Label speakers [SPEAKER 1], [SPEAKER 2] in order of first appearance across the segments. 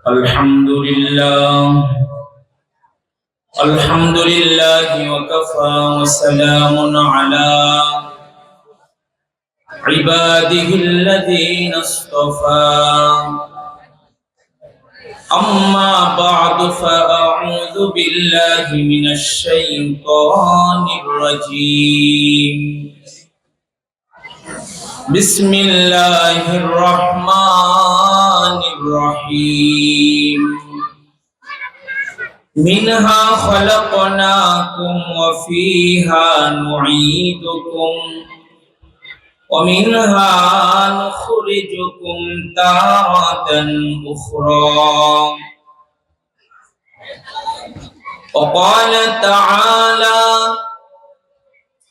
[SPEAKER 1] الحمد لله وكفى وسلام على عباده الذين اصطفى أما بعد فأعوذ بالله من الشيطان الرجيم بسم الله الرحمن الرحيم منها خلقناكم وفيها نعيدكم ومنها نخرجكم تارة أخرى وقال تعالى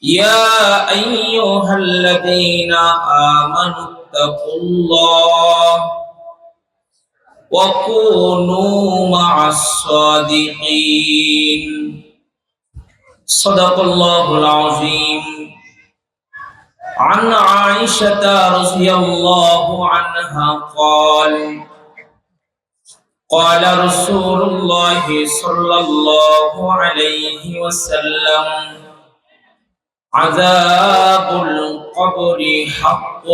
[SPEAKER 1] يا أيها الذين آمنوا اتقوا الله وكونوا مع الصادقين صدق الله العظيم عن عائشة رضي الله عنها قال رسول الله صلى الله عليه وسلم عذاب القبر حق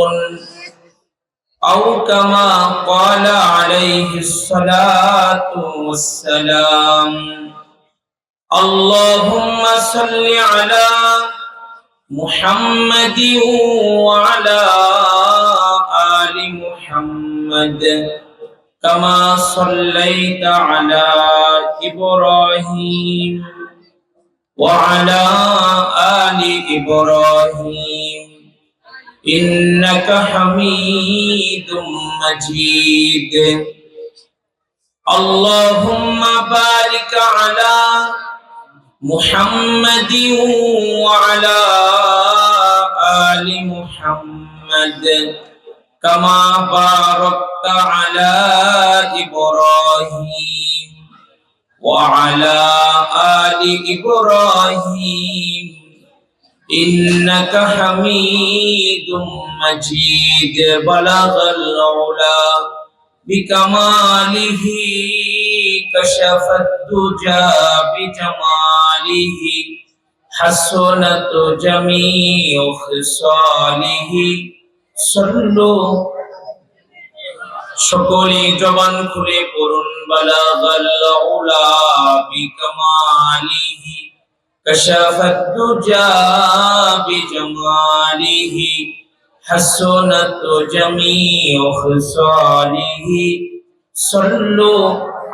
[SPEAKER 1] أو كما قال عليه الصلاة والسلام اللهم صل على محمد وعلى آل محمد كما صليت على إبراهيم وعلى آل إبراهيم إنك حميد مجيد اللهم بارك على محمد وعلى آل محمد كما باركت على إبراهيم وعلى آل إبراهيم إنك حميد مجيد بلغ العلا بكماله كشف الدجى بجماله حسنت جميع خصاله صلوا সকলে জবান খুলে পড়ুন বালাগাল উলা বিকামালিহি কাশাফাত দুজা বিজামালিহি হাসনাত জামিউ খিসালিহি সাল্লু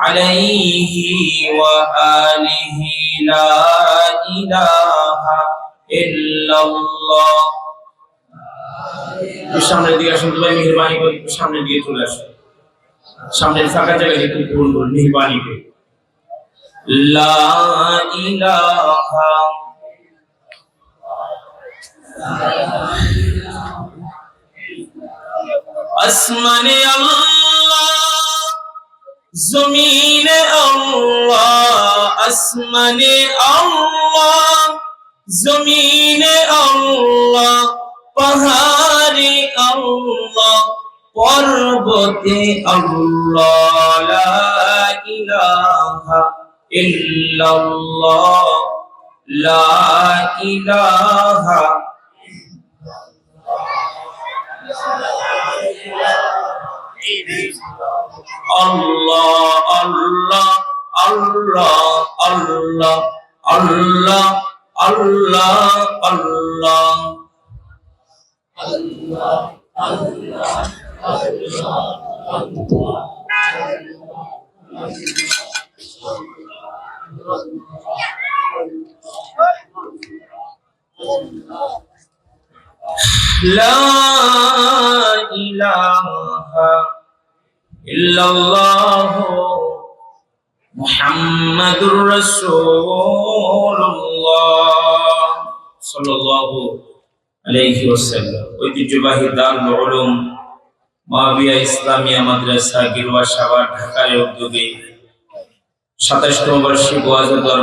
[SPEAKER 1] আলাইহি ওয়া আলিহি লা ইলাহা ইল্লাল্লাহ সামনে দিকে আসুন ভাই মেহেরবানি করে সামনে দিয়ে চলে আসুন সামনের ফাঁকা জায়গায় একটু পূরণ করুন মেহেরবানি করে লা ইলাহা আসমানে আল্লাহ জমিনে আল্লাহ আসমানে আল্লাহ জমিনে আল্লাহ পাহাড়ে আল্লাহ পর্বতে আল্লাহ লা ইলাহা ইল্লাল্লাহ লা ইলাহা আল্লাহ আল্লাহ আল্লাহ আল্লাহ আল্লাহ আল্লাহ আল্লাহ Allah, Allah, Allah, Allah. La ilaha illallah Muhammadur Rasulullah sallallahu আলাইহি ওয়াসাল্লাম ঐতিহ্যবাহী দারুল উলুম মাবিয়া ইসলামিয়া মাদ্রাসা গিরওয়া সাভার ঢাকার উদ্যোগে ২৭তম বার্ষিক ওয়াজ ও দোয়া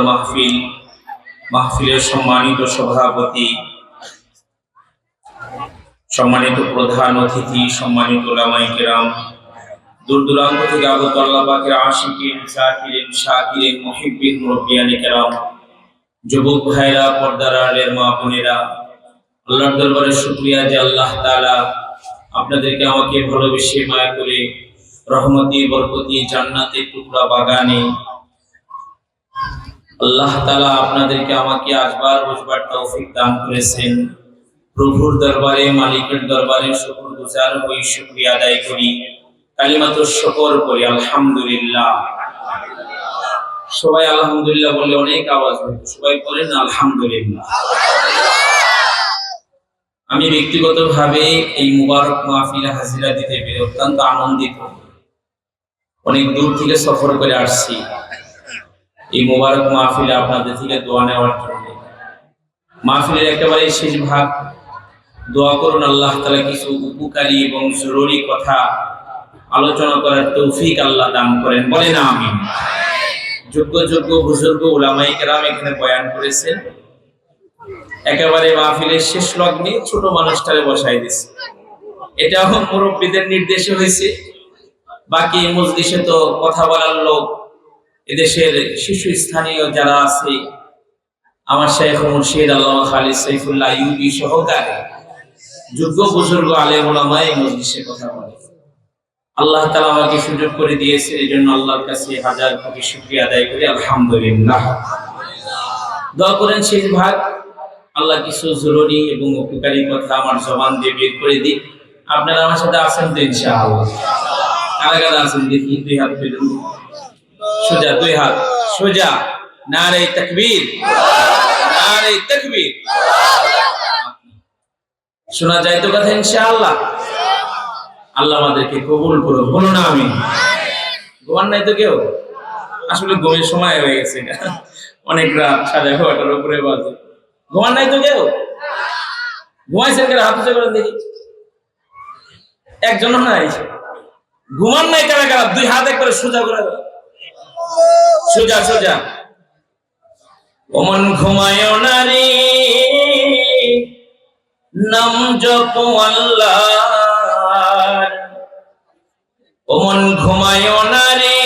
[SPEAKER 1] মাহফিলের সম্মানিত সভাপতি সম্মানিত প্রধান অতিথি, সম্মানিত উলামায়ে কেরাম, দূর দূরান্ত থেকে আগত আল্লাহ পাকের আশিকিন, জাকিরিন, শাকিরিন, মুহিব্বিন, মুরব্বিয়ানে কেরাম, যুবক ভাইরা, পর্দার আড়ালের মা বোনেরা, আল্লাহর দরবারে শুকরিয়া যে আল্লাহ তাআলা আপনাদেরকে আমাকে ভালোবেসে মায়া করে রহমতি বরকতি জান্নাতের টুকরা বাগানে আল্লাহ তাআলা আপনাদেরকে আমাকে আসবার বসবার তৌফিক দান করেছেন। প্রভুর দরবারে, মালিকের দরবারে শুকরগুজার হই, শুকরিয়া আদায় করি, কালিমাতুশ শুকর করি, আলহামদুলিল্লাহ। সবাই আলহামদুলিল্লাহ বলে অনেক আওয়াজ হয়, সবাই বলেন আলহামদুলিল্লাহ। আমি ব্যক্তিগতভাবে এই মুবারক মাহফিলে হাজিরা দিতে পেরে অত্যন্ত আনন্দিত। অনেক দূর থেকে সফর করে আসছি এই মুবারক মাহফিলে আপনাদের থেকে দোয়া নেওয়ার জন্য। মাহফিলের একেবারে শেষ ভাগ, দোয়া করুন আল্লাহ তাআলা কিছু উপকারী এবং জরুরি কথা আলোচনা করার তৌফিক আল্লাহ দান করেন, বলেন আমিন। যোগ্য যোগ্য বুজুর্গ উলামায়ে কেরাম এখানে বয়ান করেছেন। একেবারে মাহফিলের শেষ লগ্নে ছোট মানুষটারে বসাই দিছে, এটা মুরব্বীদের নির্দেশে হয়েছে। বাকি মজলিসে তো কথা বলার লোক এদেশের শিশু স্থানীয় যারা আছে, আমার শাইখ মুর্শিদ আল্লামা খালিদ সাইফুল্লাহ আইয়ুবী সহকারে যোগ্য বুজুর্গ আলেম ওলামা এই মজলিসে কথা বলে। আল্লাহ তাআলা আমাকে সুযোগ করে দিয়েছে, এই জন্য আল্লাহর কাছে হাজার কোটি শুকরিয়া আদায় করি, আলহামদুলিল্লাহ। দোয়া করেন শেষ ভাগ আল্লাহ কিছু জরুরি এবং উপকারী কথা আমার জবান দিয়ে বের করে দিই। আপনারা আমার সাথে আছেন তো ইনশাআল্লাহ? কারা কারা আছেন দেখি, দুই হাত তুলুন, সোজা দুই হাত সোজা। নারে তাকবীর, নারে তাকবীর। শোনা যায় তো কথা ইনশাআল্লাহ? আল্লাহ আমাদেরকে কবুল করুন, বলুন আমিন। ঘুমান নাই তো কেউ? আসলে ঘুমের সময় হয়ে গেছে, অনেক রাত, 11:30 উপরে বাজে। ঘুমান নাই তো কেউ? ঘুমাইছেন কারা? হাত উঁচু করেন দেখি। একজনও নাই। ঘুমান নাই কারা কারা? দুই হাত একবারে সোজা করে দাও, সোজা সোজা। ওমন ঘুমায় না রে, নাম জপ আল্লাহর। ওমন ঘুমায় না রে,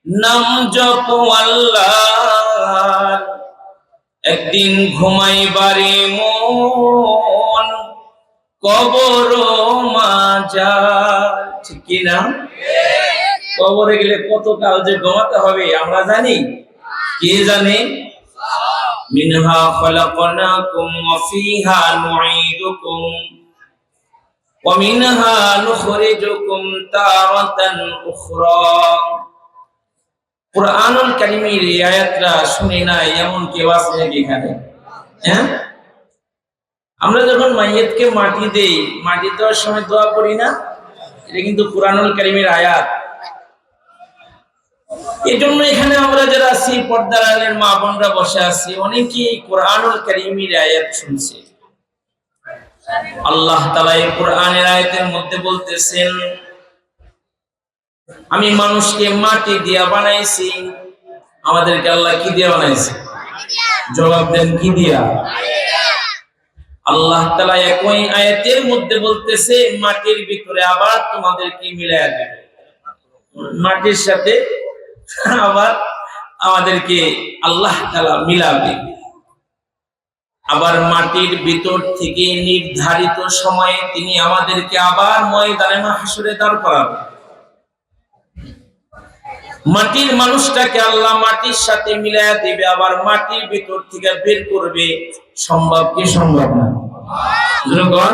[SPEAKER 1] নাম জপ আল্লাহর। একদিন ঘুমাইবারে মন কবর মাজার, ঠিক কি না? কবরে গেলে কত কাল যে ঘুমাতে হবে আমরা জানি? কে জানে? মিনহা খালাকনাকুম ওয়া ফিহা নুঈদুকুম ওয়া মিনহা নুখরিজুকুম তারাতান উখরা। কুরআনুল কারীমের এই আয়াতটা শুনি না এমন কেউ আছে নাকি এখানে? হ্যাঁ, আমরা যখন মাইয়িতকে মাটি দেই, মাটি দেওয়ার সময় দোয়া করি না? এটা কিন্তু কুরআনুল কারীমের আয়াত। এই জন্য এখানে আমরা যারা আছি, পর্দার আড়ালের মা বোনরা বসে আছি, অনেকেই কুরআনুল কারীমের আয়াত শুনছে। আল্লাহ তাআলা এই কুরআনের আয়াতের মধ্যে বলতেছেন, আমি মানুষকে মাটি দিয়া বানাইছি। আমাদেরকে আল্লাহ কি দিয়া বানাইছে? জবাব দেন, কি দিয়া? আল্লাহ তাআলা একই আয়াতের মধ্যে বলতেছে, মাটির ভিতরে আবার তোমাদেরকে মিলাইয়া দেবে, মাটির সাথে আবার আমাদেরকে আল্লাহ তাআলা মিলাবে। আবার মাটির ভিতর থেকে নির্ধারিত সময়ে তিনি আমাদেরকে আবার ময়দানে মাহশরে দাঁড় করাবেন। মাটির মানুষটাকে আল্লাহ মাটির সাথে মিলাইয়া দিবে, আবার মাটির ভিতর থেকে বের করবে। সম্ভব কি সম্ভব না? যখন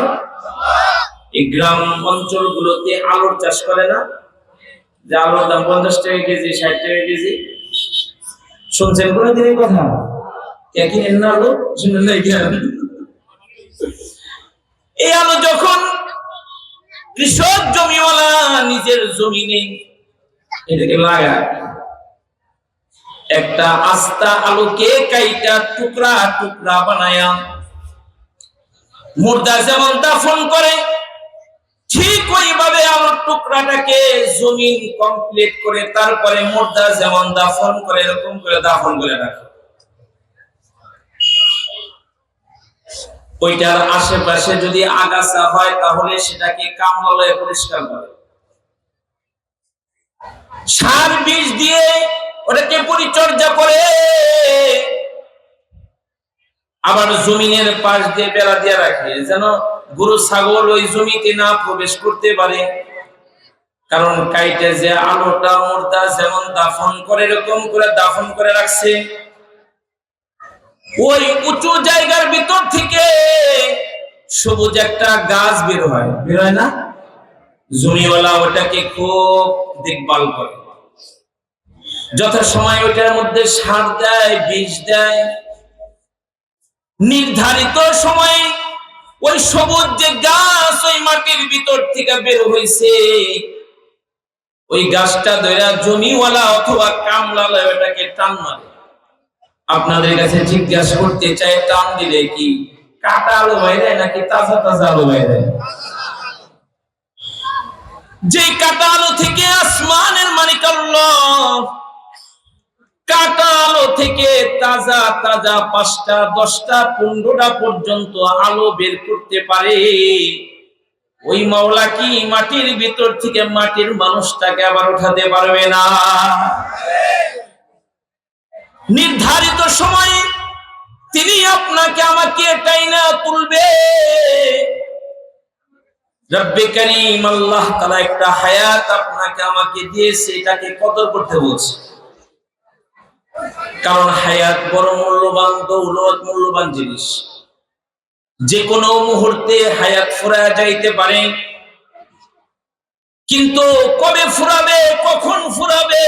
[SPEAKER 1] এই গ্রাম অঞ্চলগুলোতে আলুর চাষ করে না, যে আলুর দাম 50 টাকা কেজি, 60 টাকা কেজি, শুনছেন কোনদিন এই কথা? একই না আলু শুনেন না? এই আলু যখন কৃষক জমিওয়ালা নিজের জমিনে এটাকে লাগায়, একটা আস্তা আলুকে কাইটা টুকরা টুকরা বানায়া মুর্দা যেমন দাফন করে, ঠিক ওইভাবে আলুর টুকরাটাকে জমিন কমপ্লিট করে তারপরে মুর্দা যেমন দাফন করে এরকম করে দাফন করে রাখে। ওইটার আশেপাশে যদি আগাছা হয় তাহলে সেটাকে কামলায় পরিষ্কার করে, সার বীজ দিয়ে ওটাকে পরিচর্যা করে, আবার জমিনের পাশ দিয়ে বেড়া দিয়ে রাখে যেন গরু ছাগল ওই জমিতে না প্রবেশ করতে পারে। কারণ কাইটে যে আলোটা মুর্দা যেমন দাফন করে এরকম করে দাফন করে রাখছে। ওই উঁচু জায়গার ভিতর থেকে সবুজ একটা গাছ বের হয় না, জমিওয়ালা ওটাকে খুব দেখভাল করে, যথাসময় ওইটার মধ্যে সার দেয়, বীজ দেয়। নির্ধারিত সময়ে ওই সবুজ যে গাছ ওই মাটির ভিতর থেকে বের হয়েছে, ওই গাছটা ধরে জমিওয়ালা অথবা কামলালা ওটাকে টান মারে। আপনাদের কাছে জিজ্ঞাসা করতে চাই, টান দিলে কি কাটা আলু বাইরে নাকি তাজা তাজা আলু বাইরে? যে কাটা আলু থেকে আসমানের মালিক আল্লাহ কাটা আলো থেকে তাজা তাজা 5টা 10টা 15টা পর্যন্ত আলো বের করতে পারে, ওই মাওলা কি মাটির ভিতর থেকে মাটির মানুষটাকে আবার উঠাতে পারবে না? নির্ধারিত সময়ে তিনি আপনাকে আমাকে টাইনা তুলবে। রব্বে কারীম আল্লাহ তাআলা একটা হায়াত আপনাকে আমাকে দিয়েছে, এটাকে কদর করতে বলছে। কারণ হায়াত বড় মূল্যবান, দৌলত মূল্যবান জিনিস। যে কোনো মুহূর্তে হায়াত ফুরায় যাইতে পারে, কিন্তু কবে ফুরাবে, কখন ফুরাবে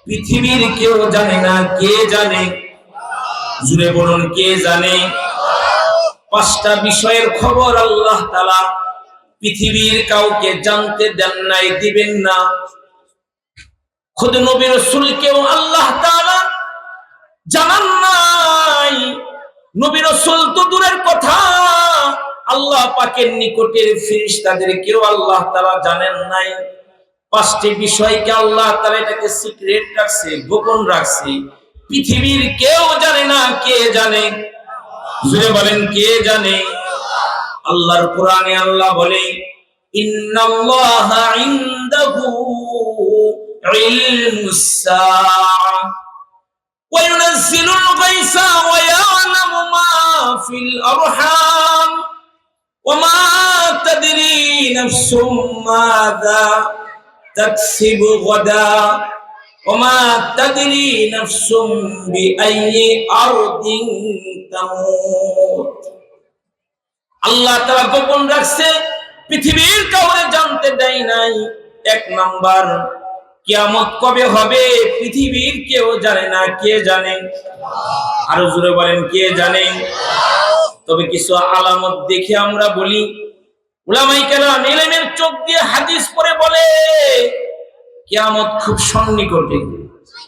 [SPEAKER 1] পৃথিবীর কেউ জানে না। কে জানে? জুড়ে বলুন, কে জানে? 5টা বিষয়ের খবর আল্লাহ তাআলা পৃথিবীর কাউকে জানতে দেন নাই, দিবেন না। খুদ নবী রাসূলকেও আল্লাহ তাআলা জানান নাই। নবী রাসূল তো দূরের কথা, আল্লাহ পাকের নিকটের ফেরেশতাদেরকেও আল্লাহ তাআলা জানেন নাই। 5টি বিষয়কে আল্লাহ তাআলা এটাকে সিক্রেট রাখছে, গোপন রাখছে। পৃথিবীর কেউ জানে না। কে জানে? জোরে বলেন, কে জানে? আল্লাহর কোরআনে আল্লাহ বলে, ইন্নাল্লাহা ইনদাহু ইলমুস সাআহ ওয়া ইউনাজ্জিলুল গায়সা ওয়া ইয়া'লামু মা ফিল আরহাম ওয়া মা তাদরি নাফসুম মাযা তাকসিবু গাদা ওয়া মা তাদরি নাফসুম বিআইয়ি আরদিন তামুত। আল্লাহ তাআলা গোপন রাখছে, পৃথিবীর কাউকে জানতে দেয় নাই। 1 নাম্বার, কিয়ামত কবে হবে পৃথিবীর কেউ জানে না। কে জানে? আরো জোরে বলেন, কে জানে? তবে কিছু আলামত দেখে আমরা বলি, উলামায়ে কেরাম ইলমের চোখ দিয়ে হাদিস পড়ে বলে কিয়ামত খুব সন্নিকটে।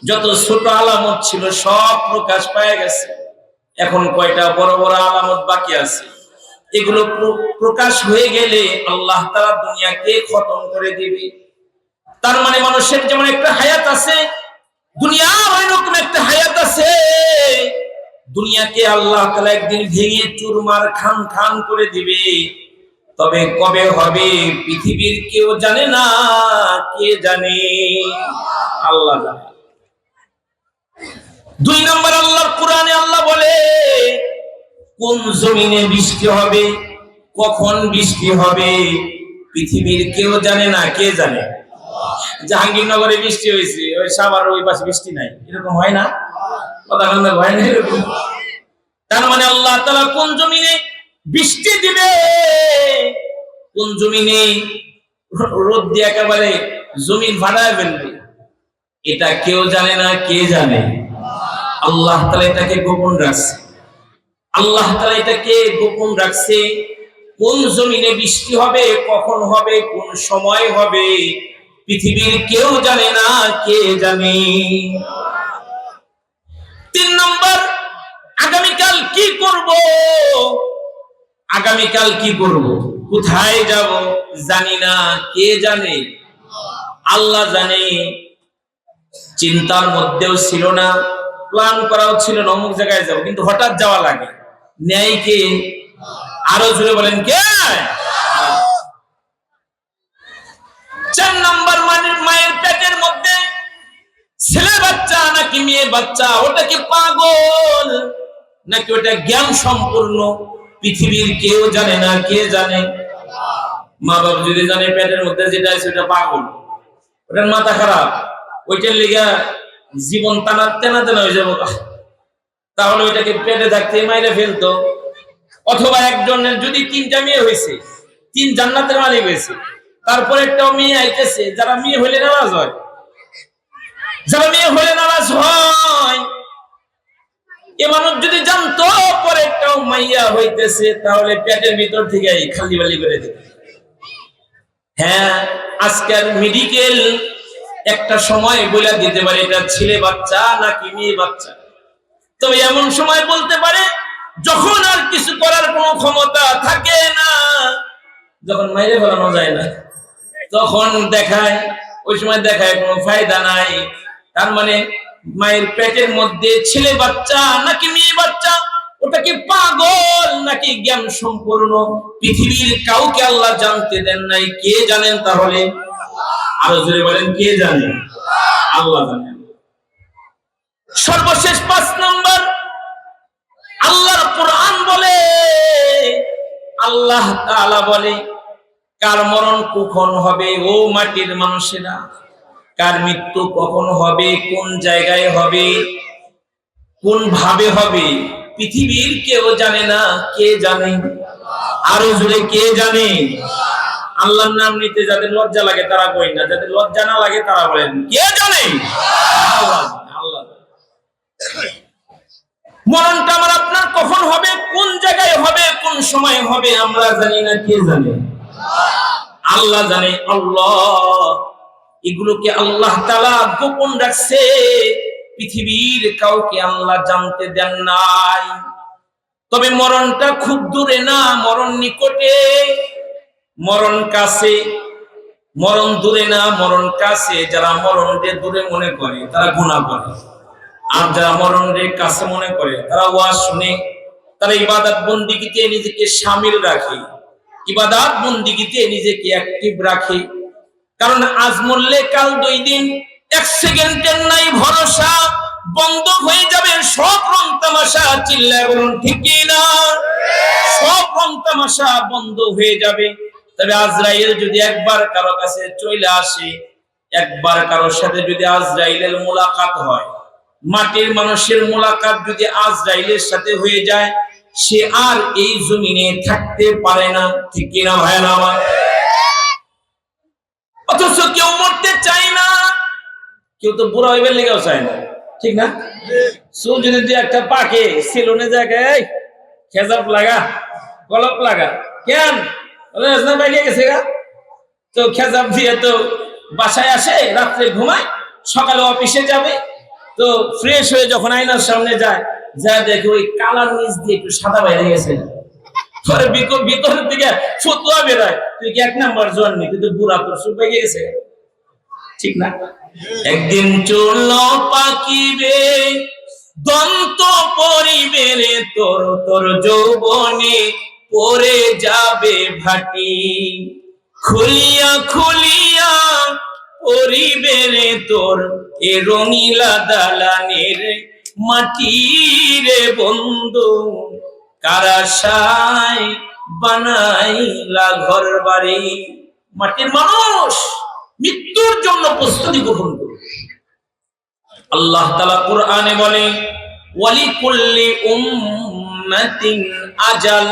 [SPEAKER 1] যত ছোট আলামত ছিল সব প্রকাশ পায় গেছে। এখন কয়টা বড় বড় আলামত বাকি আছে। এগুলো প্রকাশ হয়ে গেলে আল্লাহ তাআলা দুনিয়াকে খতম করে দিবে। তার মানে মানুষের যেমন একটা হায়াত আছে, দুনিয়ার ওইরকম একটা হায়াত আছে। দুনিয়াকে আল্লাহ তাআলা একদিন ভেঙে চুরমার খান খান করে দিবে। তবে কবে হবে পৃথিবীর কেউ জানে না। কে জানে? আল্লাহ জানে। 2 নম্বর, আল্লাহর কোরআনে আল্লাহ বলে কোন জমিনে বৃষ্টি হবে, কখন বৃষ্টি হবে পৃথিবীর কেউ জানে না। কে জানে? জাহাঙ্গীরনগরে বৃষ্টি হয়েছে, ওই সাভার ওই পাশে বৃষ্টি নাই, এরকম হয় না? কথা বলতে হয় না এরকম। তার মানে আল্লাহ তাআলা কোন জমিনে বৃষ্টি দিবে, কোন জমিনে রোদ দিয়ে একেবারে জমিন ফাটায় ফেলবে, এটা কেউ জানে না। কে জানে? আল্লাহ তাআলা এটাকে গোপন রাখছে। আল্লাহ তাআলা এটাকে গোপন রাখছে। কোন জমিনে বৃষ্টি হবে, কখন হবে, কোন সময় হবে পৃথিবীর কেউ জানে না। কে জানে? 3 নম্বর, আগামীকাল কি করব, আগামীকাল কি করব, কোথায় যাব জানি না। কে জানে? আল্লাহ জানে। চিন্তার মধ্যেও ছিল না, প্ল্যান করাও ছিল না অমুক জায়গায় যাব, কিন্তু হঠাৎ যাওয়া লাগে। ন্যায় কে? আরো জোরে বলেন কে? 4 নাম্বার, মায়ের পেটের মধ্যে ছেলে বাচ্চা নাকি মেয়ে বাচ্চা, ওটা কি পাগল নাকি ওটা জ্ঞান সম্পূর্ণ? পৃথিবীর কেউ জানে না। কে জানে? মা বাবা যদি জানে পেটের মধ্যে যেটা আছে ওটা পাগল, ওটার মাথা খারাপ, ওইটার লিগা জীবন টানা তেনা তেনা হয়ে যাবো, তাহলে ওইটাকে পেটে থাকতে মাইরে ফেলতো। অথবা একজনের যদি 3টা মেয়ে হয়েছে, 3 জান্নাতের মালিক হয়েছে, তারপরে একটাও মেয়ে আইতেছে, যারা মেয়ে হইলে নারাজ হয়, যারা মেয়ে হইলে নারাজ হয়, এ মানুষ যদি জানতো পরে একটাও মাইয়া হইতেছে, তাহলে পেটের ভিতর থেকে খালি বালি করে দিত। হ্যাঁ, আজকের মেডিকেল একটা সময় বলে দিতে পারে এটা ছেলে বাচ্চা নাকি মেয়ে বাচ্চা। তবে এমন সময় বলতে পারে যখন আর কিছু করার কোনো ক্ষমতা থাকে না, যখন মাইরে ফেলানো যায় না, তখন দেখায়, ওই সময় দেখায় কোনো ফায়দা নাই। তার মানে মায়ের পেটের মধ্যে ছেলে বাচ্চা নাকি মেয়ে বাচ্চা, ওটা কি পাগল নাকি জ্ঞান সম্পূর্ণ, পৃথিবীর কাউকে আল্লাহ জানতে দেন নাই। কে জানেন তাহলে? আরো জোরে বলেন কে জানেন? আল্লাহ জানেন। সর্বশেষ 5 নাম্বার, আল্লাহর কোরআন বলে, আল্লাহ তাআলা বলে কার মরণ কখন হবে, ও মাটির মানুষেরা, কার মৃত্যু কখন হবে, কোন জায়গায় হবে, কোন ভাবে হবে, পৃথিবীর কেউ জানে না। কে জানে? আরো জোরে কে জানে? আল্লাহর নাম নিতে যাদের লজ্জা লাগে তারা কই না, যাদের লজ্জা না লাগে তারা বলেন কে জানে? আল্লাহ। আল্লাহ। মরণটা আমার আপনার কখন হবে, কোন জায়গায় হবে, কোন সময় হবে, আমরা জানি না। কে জানে? আল্লাহ জানে। আল্লাহ এগুলোকে আল্লাহ তাআলা গোপন রাখছে, পৃথিবীর কাউকে আল্লাহ জানতে দেন নাই। তবে মরণটা খুব দূরে না, মরণ নিকটে, মরণ কাছে। মরণ দূরে না, মরণ কাছে। যারা মরণকে দূরে মনে করে তারা গুনাহ করে, আর যারা মরণকে কাছে মনে করে তারা ওয়াজ শুনে, তারা ইবাদত বন্দেগীতে নিজেকে শামিল রাখে, ইবাদত বন্দেগীতে নিজেকে অ্যাক্টিভ রাখে। কারণ আজ মরলে কাল 2 দিন, 1 সেকেন্ডের নাই ভরসা, বন্ধ হয়ে যাবে সব রং তামাশা। চিল্লায় বলুন ঠিক কি না? সব রং তামাশা বন্ধ হয়ে যাবে। তবে আজরাইল যদি একবার কারো কাছে চলে আসে, একবার কারোর সাথে যদি আজরাইলের মোলাকাত হয়, মাটির মানুষের মোলাকাত যদি আজরাইলের সাথে হয়ে যায়, সে আর এই জমিনে থাকতে পারে না। ঠিক কি না ভাইরা আমার? অথচ কেউ মরতে চায় না, কেউ তো বুড়া হইবার লেগেও চায় না, ঠিক না? চুল যদি তুই একটা পাকে সেলুনে জায়গায় খেজাব লাগা, গলপ লাগা, কেন পাইকে গেছে গা, তো খেজাব দিয়ে তো বাসায় আসে, রাত্রে ঘুমায়, সকালে অফিসে যাবে, তো ফ্রেশ হয়ে যখন আয়নার সামনে যায়, যা দেখে ওই কালার নিচ দিয়ে একটু সাদা বাইরে গেছে, ভিতরের দিকে ফতুয়া বেরোয়, তুই কি 1 নাম্বার জোয়ান নি, তুই তো বুড়া, তোর চুল পেকে গেছে, ঠিক না? একদিন চুল পাকিবে, দন্ত পরিবে রে তোর, তোর যৌবনে পড়ে যাবে ভাটি, খুলিয়া খুলিয়া পরিবে রে তোর এ রঙিলা দালানের মাটি রে বন্ধু, কারাশায় বানাইলা ঘর বাড়ি। মাটির মানুষ মৃত্যুর জন্য প্রস্তুতি গ্রহণ করে। আল্লাহ তাআলা কোরআনে বলে ওয়ালিকুল্লি উম্মাতিন আজাল,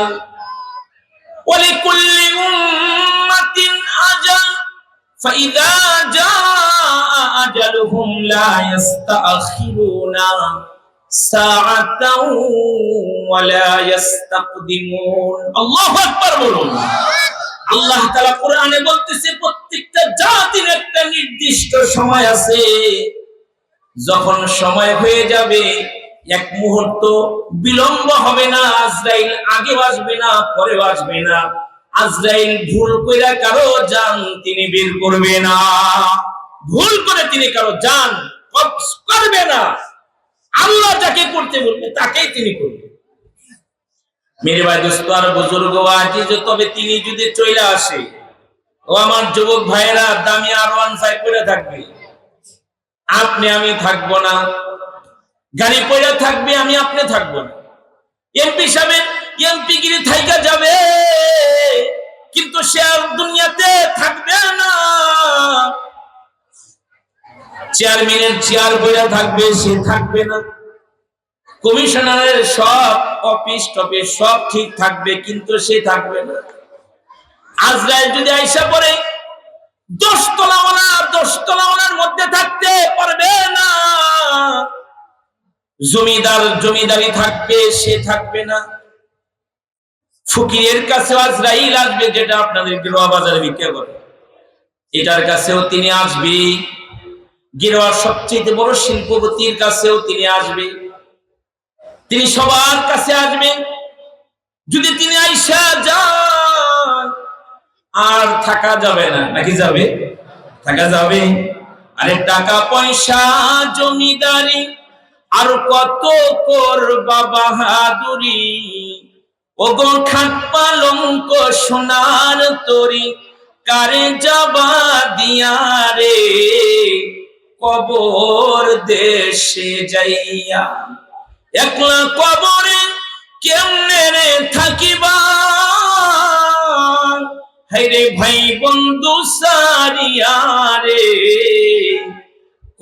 [SPEAKER 1] ওয়ালিকুল্লি উম্মাতিন আজাল ফাইযা জাআ আজালুহুম লা ইস্তাখিরুনা সাআতাও ওয়া লা ইস্তাকদিমুন। আল্লাহু আকবার বলুন। আল্লাহ তাআলা কোরআনে বলতেছে প্রত্যেকটা জাতির একটা নির্দিষ্ট সময় আছে, যখন সময় হয়ে যাবে 1 মুহূর্ত বিলম্ব হবে না, আজরাইল আগে আসবে না, পরে আসবে না, আজরাইল ভুল কইরা কারো জান তিনি বের করবে না, ভুল করে তিনি কারো জান কবজ করবে না। আল্লাহ যাকে করতে বলবে তাকেই তিনি করবে। মেরে ভাই দোস্ত আর বুজুর্গ আজিজ, তবে তিনি যদি চলে আসে, ও আমার যুবক ভাইয়েরা, দামি R15 পড়ে থাকবে, আপনি আমি থাকবো না। গাড়ি পড়ে থাকবে, আমি আপনি থাকবো না। এমপি সাহেব এমপি গিরি থাইকা যাবে, কিন্তু সে আর দুনিয়াতে থাকবে না। চেয়ারম্যানের চেয়ার পড়ে থাকবে, সে থাকবে না। কমিশনারের সব অফিস টফিস সব ঠিক থাকবে, কিন্তু সে থাকবে না। আজরাইল যদি আইসা পড়ে, 10 তলাওয়ালার মধ্যে থাকতে পারবে না। জমিদারি থাকবে, সে থাকবে না। ফকিরের কাছে আজরাইল আসবে, যেটা আপনাদের গেরুয়া বাজারে বিক্রি করে, এটার কাছেও তিনি আসবে। গেরুয়ার সবচেয়ে বড় শিল্পপতির কাছেও তিনি আসবে। তিনি সবার কাছে আসবেন। যদি তিনি আইসা যান, আর থাকা যাবে না, নাকি যাবে? থাকা যাবে। আরে টাকা পয়সা জমিদারি আর কত করবা বাহাদুরি, ওগো খাট পালঙ্ক সোনার তরি, কারে যাবা দিয়া রে কবর দেশে যাইয়া। একলা কবরে কেমনে রে থাকিবা, হায়রে ভাই বন্ধু সারিয়া রে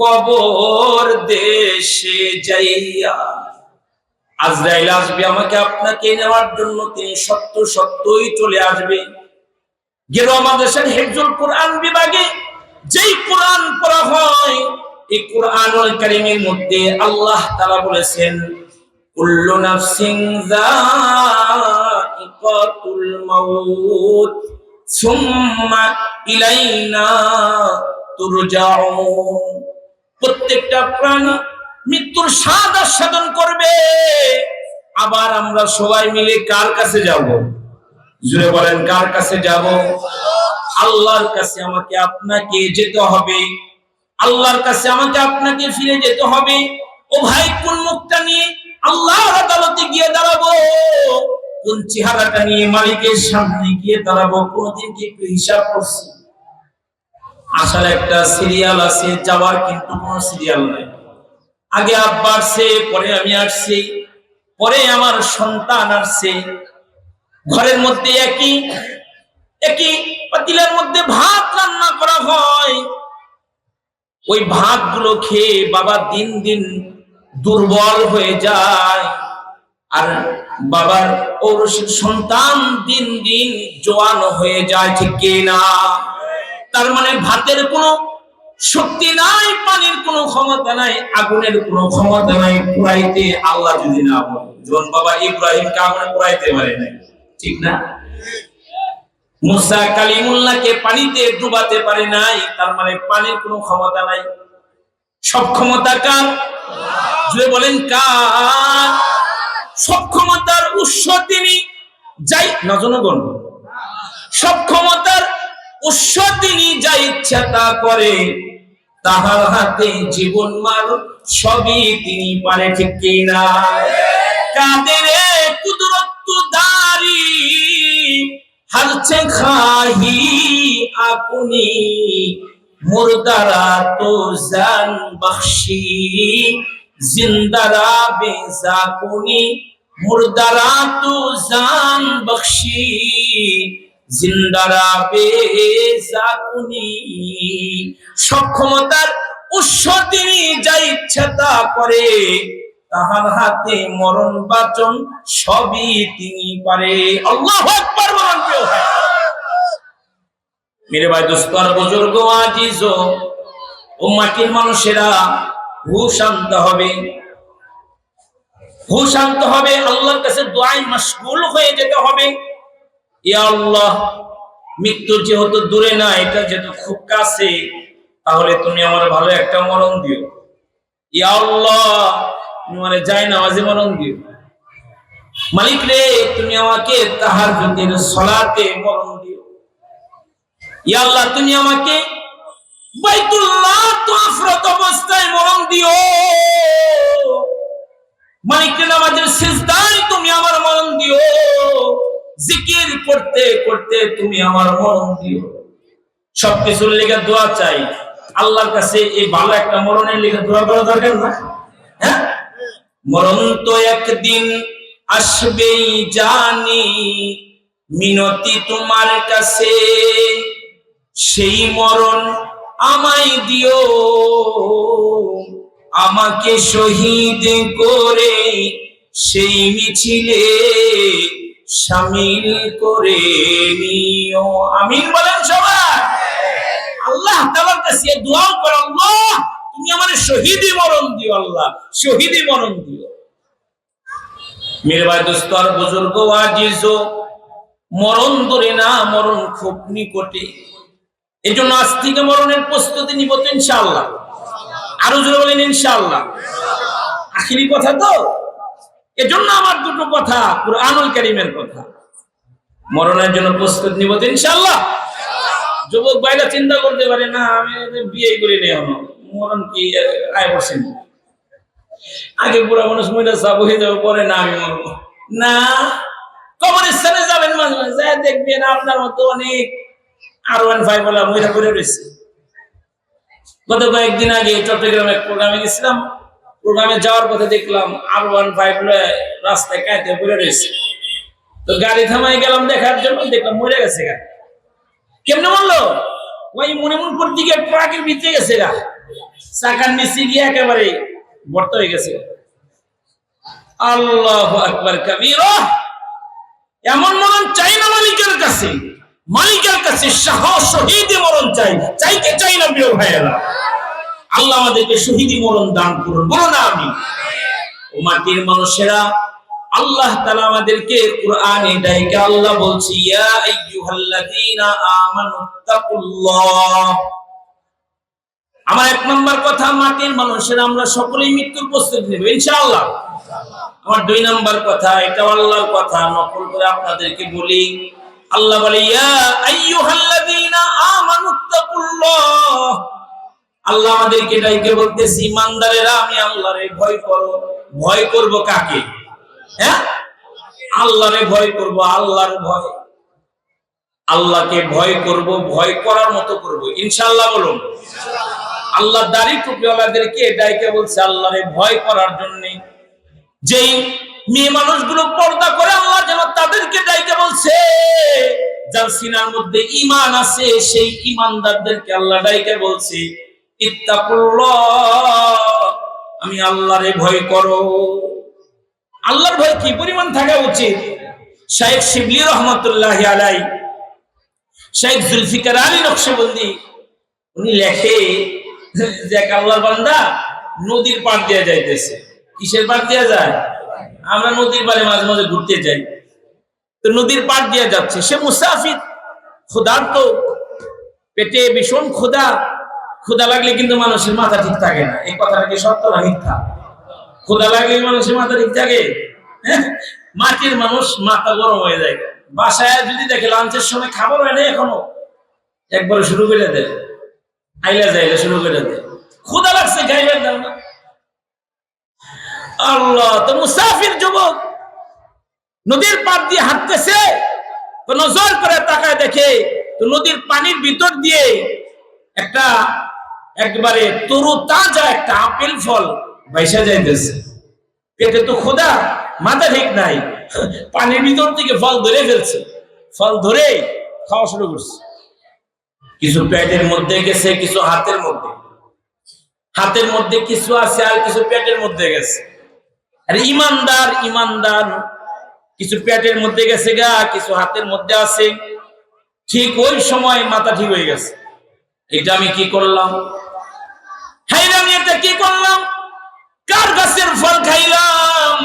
[SPEAKER 1] কবর দেশে যাইয়া। আজরাইল আসবে আমাকে আপনাকে নেওয়ার জন্য, তিনি সত্যই চলে আসবে। গেরুয়া মাদ্রাসার হিফজুল কোরআন বিভাগে যেই কোরআন পড়া হয়, এই কোরআনুল কারীমের মধ্যে আল্লাহ তাআলা বলেছেন, কুল্লু নাফসিন যায়িকাতুল মাউত সুম্মা ইলাইনা তুরজাউন। প্রত্যেকটা প্রাণী মৃত্যুর স্বাদ আস্বাদন করবে। আবার আমরা সবাই মিলে কার কাছে যাব? জুড়ে বলেন, কার কাছে যাব? আল্লাহর কাছে আমাকে আপনাকে যেতে হবে। আল্লাহর কাছে আমাকে আপনাকে ফিরে যেতে হবে। ও ভাই, কোন মুখটা নিয়ে আল্লাহর আদালতে গিয়ে দাঁড়াবো? কোন চেহারাটা নিয়ে মালিকের সামনে গিয়ে দাঁড়াবো? কোনদিন কি একটু হিসাব করছি? আসার একটা সিরিয়াল আছে, যাওয়ার কিন্তু কোনো সিরিয়াল নাই। আগে আব্বা আসছে, পরে আমি আসছি, পরে আমার সন্তান আসছে। ঘরের মধ্যে একই পাতিলের মধ্যে ভাত রান্না করা হয়। ওই ভাতগুলো খেয়ে বাবা দিন দিন দুর্বল হয়ে যায়, আর বাবার ঔরসিক সন্তান দিন দিন জোয়ান হয়ে যায়, ঠিক কি না? তার মানে ভাতের কোনো শক্তি নাই, পানির কোনো ক্ষমতা নাই, আগুনের কোনো ক্ষমতা নাই পুরাইতে, আল্লাহ যদি না বলে। যখন বাবা ইব্রাহিমকে আগুনে পুরাইতে পারে নাই, ঠিক না? মুসা কালিমুল্লাহকে পানিতে ডুবাতে পারে নাই, তার মানে পানির কোনো ক্ষমতা নাই। সব ক্ষমতা কার? যদি বলেন কার? সব ক্ষমতার উৎস তিনি, যাই না জনগণ, সব ক্ষমতার উৎস তিনি, যা ইচ্ছা তা করে, তাহার হাতে জীবন মাল সবই তিনি পারে, ঠিক কি না? কাদের কুদরত দারি হারছে খাহি আপনি, মুর্দারা তো জান বখশি, জিন্দারা বেজাকুনি, মুর্দারা তো জান বখশি, জিন্দারা বেজাকুনি। সব ক্ষমতার উৎস তিনি, যা ইচ্ছা তা করে, তাহার হাতে মরণ বাচন সবই তিনি পারে। আল্লাহু আকবার বলেন কেউ? মেরে ভাই দোস্তর বুজুর্গ আজিজ ও মাটির মানুষেরা, হুশ আনতে হবে, হুশ আনতে হবে। আল্লাহর কাছে দোয়ায় মাশগুল হয়ে যেতে হবে। ইয়া আল্লাহ, মৃত্যু যেহেতু দূরে না, এটা যেহেতু খুব কাছে, তাহলে তুমি আমার ভালো একটা মরণ দিও। ইয়া আল্লাহ, তুমি আমার জায়নামাজে মরণ দিও। মালিক রে, তুমি আমাকে তাহাজ্জুদের সালাতে মরণ দিও। ইয়া আল্লাহ, তুমি আমাকে বাইতুল্লাহ তাওয়াফরত অবস্থায় মরণ দিও। মালিকের নামাজের সিজদায় তুমি আমার মরণ দিও, জিকির করতে করতে তুমি আমার মরণ দিও। সবকিছুর লেগে দোয়া চাই আল্লাহর কাছে। এই ভালো একটা মরণের লেগে দোয়া করা দরকার না? হ্যাঁ, মরণ তো একদিন আসবেই জানি, মিনতি তোমার কাছে সেই মরণ আমায় দিও, আমাকে শহীদ করে সেই মিছিলে শামিল করে নিও। আমিন বলেন সবাই। আল্লাহ তাআলার কাছে দোয়া করো, আল্লাহ তুমি আমার শহীদি মরণ দিও, আল্লাহ শহীদি মরণ দিও। মেরে ভাই দোস্ত আর বুজুর্গ আজিজো, মরণ ধরে না, মরণ খুব নিকটে। এই জন্য আজ থেকে মরণের প্রস্তুতি নিব তো ইনশাআল্লাহ। আরো জোরে বলেন ইনশাআল্লাহ। আখিরি কথা তো, এজন্য আমার দুটো কথা, কুরআনুল কারীমের কথা। মরণের জন্য প্রস্তুতি নিব তো ইনশাআল্লাহ। যুবক ভাইরা চিন্তা করতে পারে না, আমি বিয়ে করি নি এখনো, মরণ কি আয় বসেন, আগে বুড়া মানুষ মহিলা সব হয়ে যাবে, পরে না আমি মরবো না। কবরস্থানে যাবেন মাঝে মাঝে, যায় দেখবেন আপনার মতো অনেক R15 বলা মহিলা করে রয়েছে। গত কয়েকদিন আগে চট্টগ্রামে এক প্রোগ্রামে গেছিলাম, প্রোগ্রামে যাওয়ার পথে দেখলাম R15 রাস্তায় কাঁদতে পড়ে রয়েছে। তো গাড়ি থামাই গেলাম দেখার জন্য, দেখলাম মরে গেছে গা। কেমনে বললো, ওই মনিমুনপুর দিকে ট্রাকের ভিতরে গেছে গা, চাকার নিচে গিয়ে একেবারে বর্ত হয়ে গেছে। আল্লাহু আকবার কাবীরা। এমন মরণ চাই না মালিকের কাছে, মালিকের কাছে শহীদি মরণ চাই, চাইতে চাই না প্রিয় ভাইয়েরা। আল্লাহ আমাদেরকে শহীদি মরণ দান করুন, বলো না আমি। ও মাটির মানুষেরা, আল্লাহ তাআলা আমাদেরকে কুরআনে ডাইকে আল্লাহ বলছে, ইয়া আইয়ুহাল্লাযীনা আমানুত্তাকুল্লাহ। আমার এক নম্বর কথা, মাটির মানুষেরা আমরা সকলেই মৃত্যুর প্রস্তুতি নেব ইনশাআল্লাহ। আমার দুই নম্বর কথা, এটা আল্লাহর কথা, নকল করে আপনাদেরকে বলি। আল্লাহ বলে, ইয়া আইয়ুহাল্লাযীনা আমানুত্তাকুল্লাহ। আল্লাহ আমাদেরকে ডাইকে বলতেছে, ঈমানদারেরা আমি আল্লাহরে ভয় করো। ভয় করব কাকে? হ্যাঁ, আল্লাহরে ভয় করব, আল্লাহর ভয়, আল্লাহকে ভয় করব, ভয় করার মতো করব ইনশাআল্লাহ। বলুন আল্লাহ দাড়ি টুপিওয়ালাদেরকে ডাইকে বলছে আল্লাহরে ভয় করার জন্য। যেই মেয়ে মানুষগুলো পর্দা করে, আল্লাহ যেন তাদেরকে ডাইকে বলছে, যার সিনার মধ্যে ঈমান আছে, সেই ঈমানদারদেরকে আল্লাহ ডাইকে বলছে, ইত্তাকুল্লাহ, আমি আল্লাহরে ভয় করো। আল্লাহর ভয় কি পরিমাণ থাকা উচিত? শাইখ শিবলি রহমাতুল্লাহি আলাইহি, শাইখ জুলফিকার আলী নকশবন্দি উনি লেখে যে এক আল্লাহর বান্দা নদীর পাড় দিয়ে যাইতেছে। কিসের পাড় দিয়ে যায়? আমরা নদীর পাড়ে মাঝে মাঝে ঘুরতে যাই, তো নদীর পাড় দিয়ে যাচ্ছে, সে মুসাফির, ক্ষুধার্ত, পেটে ভীষণ ক্ষুধা। ক্ষুধা লাগলে কিন্তু মানুষের মাথা ঠিক থাকে না। এই কথাটা কি সত্য না মিথ্যা? ক্ষুধা লাগলে মানুষের মাথা ঠিক থাকে? মাটির মানুষ মাথা গরম হয়ে যায়। বাসায় যদি দেখে লাঞ্চের সময় খাবার হয় না এখনো, একবারে শুরু করে দেয়, আইলা যাইলে শুরু করে দেয়, ক্ষুধা লাগছে খাইবেন দাও না। আল্লাহ, তো মুসাফির যুবক নদীর পার দিয়ে হাঁটতেছে, তো নজর করে তাকায় দেখে তো নদীর পানির ভিতর দিয়ে একটা একবারে তরু তাজা একটা আপেল ফল ভাইসা যাইতেছে। পেটে তো ক্ষুধা, মাথা ঠিক নাই, পানির ভিতর থেকে ফল ধরে ফেলছে, ফল ধরে খাওয়া শুরু করছে। কিছু পেটের মধ্যে গেছে, কিছু হাতের মধ্যে, হাতের মধ্যে কিছু আছে, আর কিছু পেটের মধ্যে গেছে। আর ইমানদার ইমানদার কিছু পেটের মধ্যে গেছে গা, কিছু হাতের মধ্যে আছে। ঠিক ওই সময় মাথা ঠিক হয়ে গেছে, এটা আমি কি করলাম? হাই আমি এটা কি করলাম? কার গাছের ফল খাইলাম?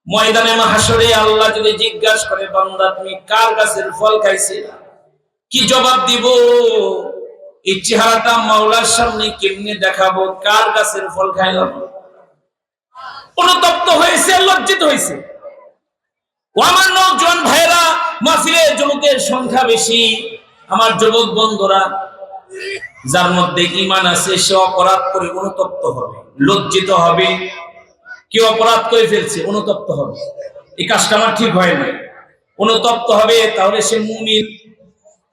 [SPEAKER 1] ময়দানে মাহশরে আল্লাহ যদি জিজ্ঞাসা করে, বান্দা তুমি কার গাছের ফল খাইছে, কি জবাব দিব? এই চেহারাটা মাওলার সামনে কেমনে দেখাবো? কার গাছের ফল খাইলাম? অনুতপ্ত হয়েছে, লজ্জিত হয়েছে। ও আমার নওজোয়ান ভাইরা, মাহফিলে যুবকের সংখ্যা বেশি। আমার যুবক বন্ধুরা, যার মধ্যে ঈমান আছে সে অপরাধ করে অনুতপ্ত হবে, লজ্জিত হবে। কেউ অপরাধ করে ফেলছে, অনুতপ্ত হবে, এই কাজটা আমার ঠিক হয় না, অনুতপ্ত হবে, তাহলে সে মুমিন।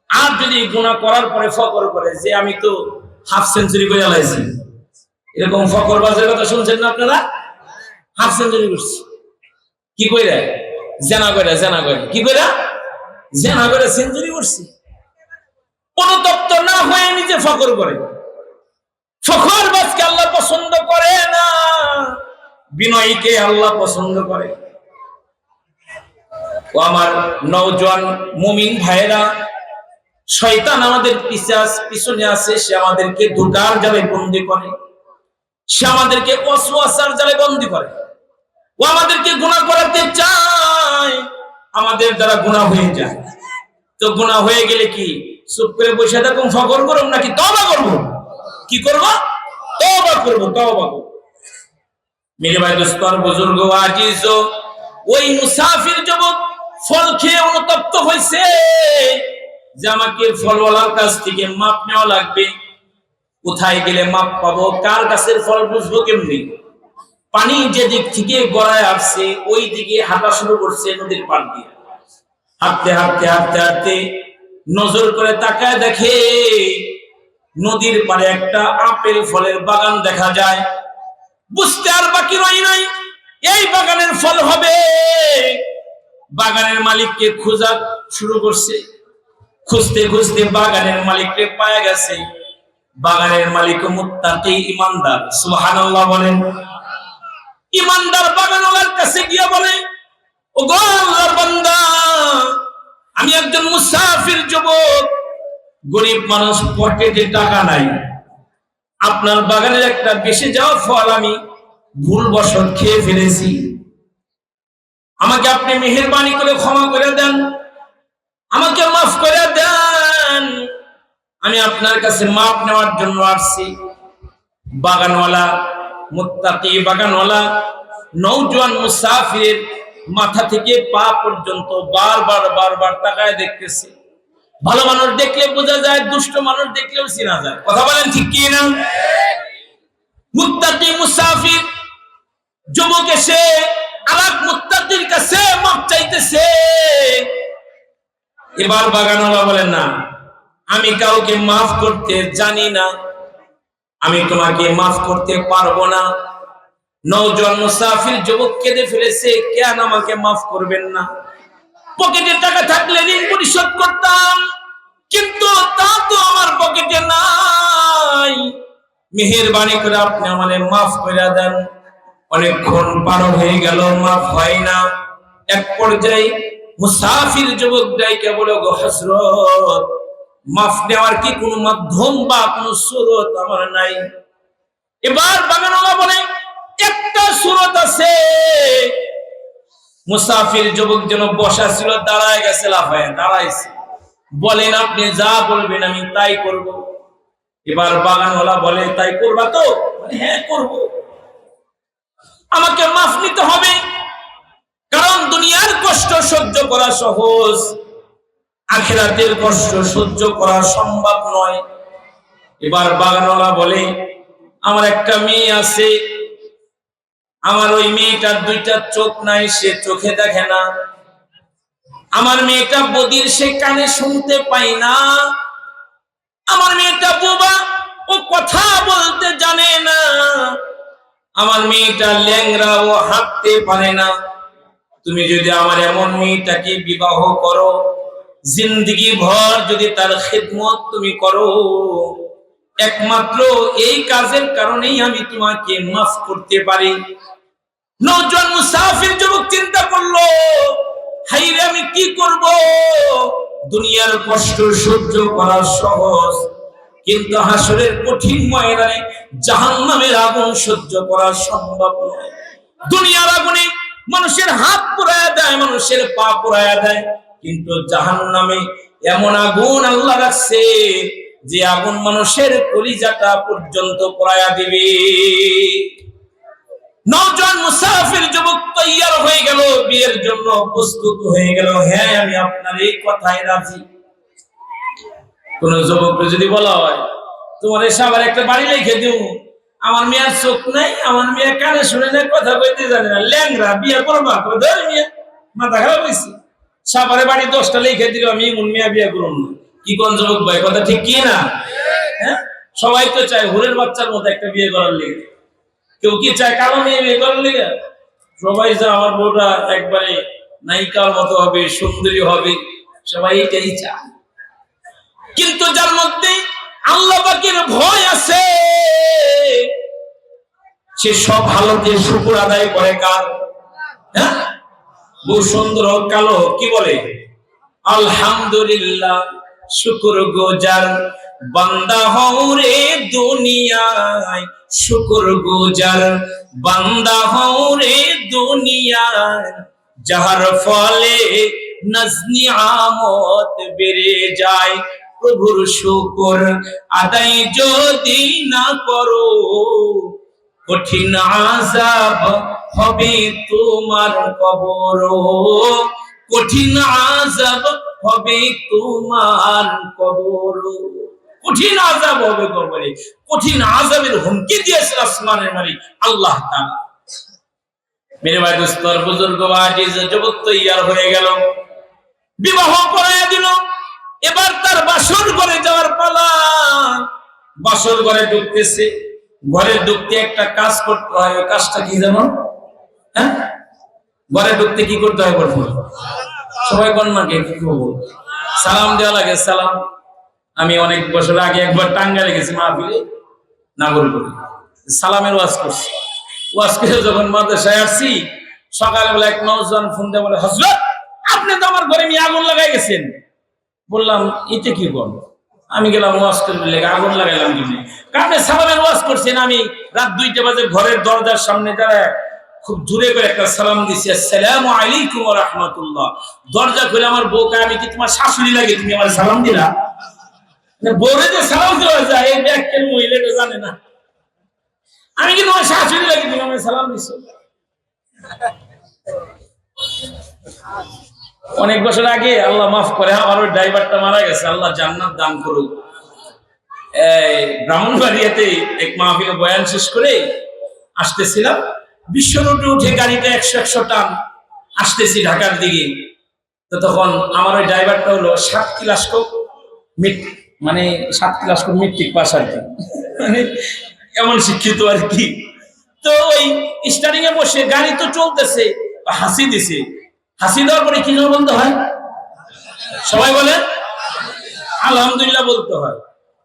[SPEAKER 1] আর যদি গুনাহ করার পরে ফকর করে যে আমি তো হাফ সেঞ্চুরি করে লাইছি, এরকম ফকরবাজের কথা শুনছেন না আপনারা? হাফ সেঞ্চুরি করছে কি কইরা? জেনা কইরা, জেনা কইরা, কি কইরা? জেনা কইরা সেঞ্চুরি করছে। অনুতপ্ত না হয়ে নিজে ফকর করে। ফখরবাজকে আল্লাহ পছন্দ করে না, বিনয়ীকে আল্লাহ পছন্দ করে। ও আমার নওজোয়ান মুমিন ভাইরা, শয়তান আমাদের পিছনে আছে, সে আমাদেরকে ধোঁকার জালে বন্দী করে, সে আমাদেরকে ওয়াসওয়াসার জালে বন্দী করে, ও আমাদেরকে গুনাহ করাতে চায়, আমাদের দ্বারা গুনাহ হয়ে যায়। তো গুনাহ হয়ে গেলে কি চুপ করে বসে থাকুন, ফখর করব নাকি তওবা করব? কি করব? তওবা করব, তওবা করব। মেরে ভাই দোস্তর বুজুর্গ আজিজ, ওই মুসাফির যুবক ফল খেয়ে অনুতপ্ত হয়েছে যে আমাকে ফলওয়ালার কাছ থেকে মাপ নেওয়া লাগবে। কোথায় গেলে মাপ পাবো? কার গাছের ফল বুঝবো কেমনি? পানি যেদিক থেকে গড়ায় আসছে ওই দিকে হাঁটা শুরু করছে নদীর পাড় দিয়ে। হাঁটতে হাঁটতে হাঁটতে হাঁটতে নজর করে তাকায় দেখে নদীর পাড়ে একটা আপেল ফলের বাগান দেখা যায়। বুঝতে আর বাকি রয় নাই এই বাগানের ফল হবে। বাগানের মালিককে খোঁজা শুরু করছে, খুঁজতে খুঁজতে বাগানের মালিককে পায় গেছে। বাগানের মালিক মুত্তাকি, ইমানদার, সুবহানাল্লাহ বলেন। ইমানদার বাগানওয়ালার কাছে গিয়া বলে, ও গো আল্লাহর বান্দা, আমি একজন মুসাফির যুবক, গরিব মানুষ, পকেটে টাকা নাই, আপনার বাগানের একটা বেশি যাওয়া ফল আমি ভুলবশত খেয়ে ফেলেছি, আমাকে আপনি মেহেরবানি করে ক্ষমা করে দেন, আমাকে মাফ করে দেন, আমি আপনার কাছে মাপ নেওয়ার জন্য আসছি। বাগানওয়ালা, মুত্তাকি বাগানওয়ালা নওজোয়ান মুসাফির মাথা থেকে পা পর্যন্ত বারবার বারবার তাকায় দেখতেছে। ভালো মানুষ দেখলে বোঝা যায়, দুষ্ট মানুষ দেখলেও চেনা যায়। কথা বলেন ঠিক কি না? মুত্তাকি মুসাফির যুবক এসে আরেক মুত্তাকির কাছে মাপ চাইতেছে। এবার বাগানওয়ালা বলেন, না, আমি কাউকে মাফ করতে জানি না, আমি তোমাকে মাফ করতে পারবো না। নওজোয়ান মুসাফির যুবক কেঁদে ফেলেছে, কেন আমাকে মাফ করবেন না? পকেটে টাকা থাকলে ঋণ পরিশোধ করতাম, কিন্তু তা তো আমার পকেটে নাই, মেহেরবানি করে আপনি আমাকে মাফ করে দেন। অনেকক্ষণ পার হয়ে গেল, মাফ হয় না। এক পর্যায়ে মুসাফির যুবক ডাইকে বলে, গো হযরত, মাফ নেওয়ার কি কোনো মাধ্যম বা কোনো সুরত আমার নাই? এবার বাগানওয়ালা বলে, একটা সুরত আছে। মুসাফির যুবক যেন বসা ছিল দাঁড়ায় গেছে, লাফায় দাঁড়াইছে। বলেন, আপনি যা বলবেন আমি তাই করব। এবার বাগানওয়ালা বলে, তাই করবা তো? হ্যাঁ করব। আমাকে মাফ নিতে হবে, কারণ দুনিয়ার কষ্ট সহ্য করা সহজ, আখিরাতের কষ্ট সহ্য করা সম্ভব নয়। এবার বাগানওয়ালা বলে, আমার একটা মেয়ে আছে, আমার ওই মেয়েটার দুইটা চোখ নাই, সে চোখে দেখে না। আমার মেয়েটা বধির, সে কানে শুনতে পায় না। আমার মেয়েটা বোবা, ও কথা বলতে জানে না। আমার মেয়েটা ল্যাংড়া, ও হাঁটতে পারে না। তুমি যদি আমার এমন মেয়েটাকে বিবাহ করো, জিন্দেগি ভর যদি তার খিদমত তুমি করো, একমাত্র এই কাজের কারণেই আমি তোমাকে মাফ করতে পারি। নওজোয়ান মুসাফির যুবক চিন্তা করলো, হায়রে আমি কি করব? দুনিয়ার কষ্ট সহ্য করা সহজ, কিন্তু হাসরের কঠিন ময়দানে জাহান্নামের আগুন সহ্য করা সম্ভব নয়। দুনিয়ার আগুনে মানুষের হাত পোড়ায়া দেয়, মানুষের পা পোড়ায়া দেয়, কিন্তু জাহান্নামে এমন আগুন আল্লাহ রাখছে যে আগুন মানুষের কলিজাটা পর্যন্ত পোড়ায়া দিবে। নওজোয়ান মুসাফির যুবক তৈয়ার হয়ে গেল, বিয়ের জন্য প্রস্তুত হয়ে গেল। হ্যাঁ, আমি আপনার এই কথায় রাজি। কোন যুবককে যদি বলা হয়, তোমার এসে আবার একটা বাড়ি লিখে দিও, আমার মেয়ের চোখ নাই, আমার মেয়ে কানে শুনে না, কথা কইতে জানে না, ল্যাংরা, বিয়ে করবা ধরে মেয়ে মাথা খারাপ হয়েছে। সাপারে বাড়ি 10টা লিখে দিল, আমি এমন মেয়ে বিয়ে করুন না। কি কোন যুবক ভাই, কথা ঠিক কি না? হ্যাঁ, সবাই তো চায় হুরের বাচ্চার মতো একটা বিয়ে করার লিগে। কেউ কি চায় কালো মেয়ে বিয়ে করার লিগে? সবাই যা আমার বউটা একবারে নায়িকার মতো হবে, সুন্দরী হবে, সবাই এটাই চায়। কিন্তু যার মধ্যে আল্লাহ পাকের ভয় আছে, সে সব হালতে শুকর আদায় করে কার? হ্যাঁ, বহু সুন্দর হোক কালো হোক, কি বলে? আলহামদুলিল্লাহ, শুকর গুজার বান্দা হও রে দুনিয়ায়, শুকর গুজার বান্দা হও রে দুনিয়ায়, যাহার ফলে নজনি আমত বেড়ে যায়। প্রভুর শুকর আদায় যদি না করো, কঠিন আযাব হবে তোমার কবর, কঠিন আযাব হবে তোমার কবর। কঠিন আযাব হবে কবরে, কঠিন আযাবের হুমকি দিয়েছে আসমানের মালিক আল্লাহ তাআলা। মেরে ভাই দোস্তর বুজুর্গ আজিজ যুবক তৈয়ার হয়ে গেল, বিবাহ করায় দিল। এবার তার বাসর ঘরে যাওয়ার পালা। বাসর ঘরে ঢুকতেছে, ঘরে ঢুকতে একটা কাজ করতে হয়। ওই কাজটা কি জানো? হ্যাঁ, ঘরে ঢুকতে কি করতে হয় বলবো? সবাই কন্যাকে কি করবো? সালাম দেওয়া লাগে। সালাম, আমি অনেক বছর আগে একবার টাঙ্গাইলে গেছি মাহফিলে, নাগরপুরে সালামের ওয়াজ করছি। ওয়াজ করে যখন মাদ্রাসায় আসছি, সকালবেলা এক নওজোয়ান ফোন দিয়ে বলে, হযরত আপনি তো আমার ঘরে নিয়ে আগুন লাগাই গেছেন। বললাম, এতে কি বল? আমি গেলাম ওয়াজ করতে, লেগে আগুন লাগাইলাম কি? কারণ সালামের ওয়াজ করছেন। আমি রাত 2টা বাজে ঘরের দরজার সামনে দাঁড়ায় খুব জোরে করে একটা সালাম দিছি, আসসালামু আলাইকুম ওয়া রাহমাতুল্লাহ। দরজা খুলে আমার বউকে, আমি কি তোমার শাশুড়ি লাগে তুমি আমার সালাম দিলা? বউরে যে সালাম দেওয়া যায় এই ব্যাখ্যার মহিলাটা জানে না। আমি কি তোমার শাশুড়ি লাগে তুমি আমার সালাম দিছো? অনেক বছর আগে, আল্লাহ মাফ করে, আমার ওই ড্রাইভারটা মারা গেছে, আল্লাহ জান্নাত দান করুক। ব্রাহ্মণবাড়িয়াতে এক মাহফিলে বয়ান শেষ করে আসতেছিলাম, বিশ্ব রোডে উঠে গাড়িটা 100 টান আসতেছি ঢাকার দিকে। তো তখন আমার ওই ড্রাইভারটা হলো 7 ক্লাস মানে 7 ক্লাস মেট্রিক পাস আর কি, মানে এমন শিক্ষিত আর কি। তো ওই স্টারিং এ বসে গাড়ি তো চলতেছে, হাসি দিছে। হাসি দেওয়ার পরে কি বলতে হয়? সবাই বলে আলহামদুলিল্লাহ বলতে হয়।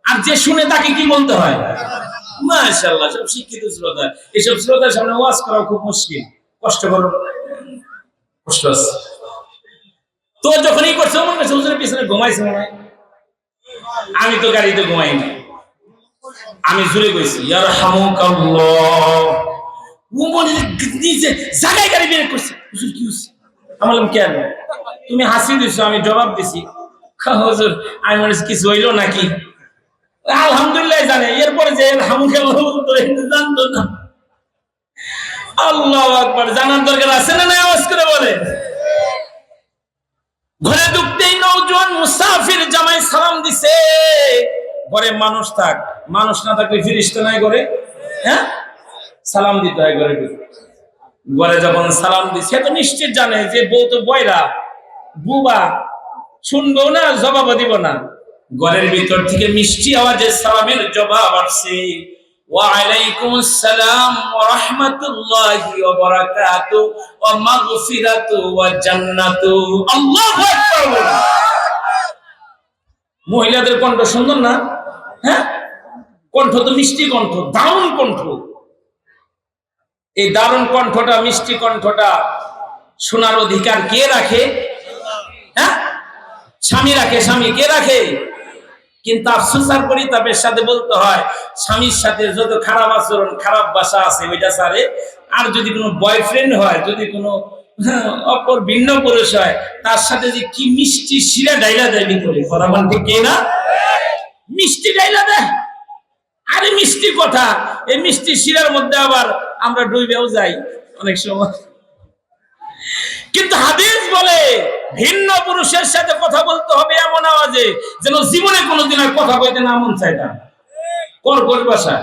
[SPEAKER 1] আর যে শুনে তাকে কি বলতে হয়? মাশাআল্লাহ। সব শিক্ষিত শ্রোতা, এসব শ্রোতার সামনে ওয়াজ করা খুব মুশকিল, কষ্টকর, কষ্ট আছে। তো যখনই করছে মনে করছে হুজুরের পিছনে ঘুমাইছে মনে হয়। আমি তো গাড়িতে ঘুমাইনি, আমি জুড়ে গেছি ইয়ারহামুকাল্লাহ। ও মনে নিজে জায়গায় গাড়ি বের করছে। হুজুর কি হচ্ছে? আমি বললাম, কেন? তুমি হাসি দিছো, আমি জবাব দিছি, হুজুর আমি মনে কিছু হইলো নাকি? আলহামদুলিল্লাহ জানে। এরপরে যে আলহামদুলিল্লাহ বলতো জানতো না। আল্লাহু আকবার। জানার দরকার আছে না? না, আওয়াজ করে বলে। ঘরে ঢুকতেই নওজোয়ান মুসাফির জামাই সালাম দিছে। ঘরে মানুষ থাক, মানুষ না থাকলে ফেরেশতা নাই ঘরে। হ্যাঁ, সালাম দিতে হয় ঘরে ঢুকে। ঘরে যখন সালাম দিছে তো নিশ্চিত জানে যে বউ তো বয়রা, বুবা, শুনবো না, জবাব দিব না। ঘরের ভিতর থেকে মিষ্টি আওয়াজে সালামের জবাব আসছে, ওয়া আলাইকুমুস সালাম ওয়া রাহমাতুল্লাহি ওয়া বারাকাতুহু ওয়া মাগফিরাতু ওয়া জান্নাতু। আল্লাহু আকবার। মহিলাদের কণ্ঠ সুন্দর না? হ্যাঁ, কণ্ঠ তো মিষ্টি কণ্ঠ, দারুণ কণ্ঠ। এই দারুণ কণ্ঠটা, মিষ্টি কণ্ঠটা শোনার অধিকার কে রাখে? হ্যাঁ, স্বামী রাখে। স্বামী কে রাখে? কিন্তু আফসোস আর পরিতাপের সাথে বলতে হয়, স্বামীর সাথে যত খারাপ আচরণ, খারাপ ভাষা আছে ওইটা ছাড়ে। আর যদি কোনো বয়ফ্রেন্ড হয়, যদি কোনো অপর ভিন্ন পুরুষ হয়, তার সাথে যে কি মিষ্টি শিরা ডাইলা দেয় ভিতরে, কথা বলতে কে না? মিষ্টি ডাইলা দেয়। আরে মিষ্টি কথা, এই মিষ্টি শিরার মধ্যে আবার আমরা ডুবেও যাই অনেক সময়। কিন্তু হাদিস বলে ভিন্ন পুরুষের সাথে কথা বলতে হবে এমন আওয়াজে যেন জীবনে কোনোদিন আর কথা বলতে না মন চায় না। কর্কশ ভাষা,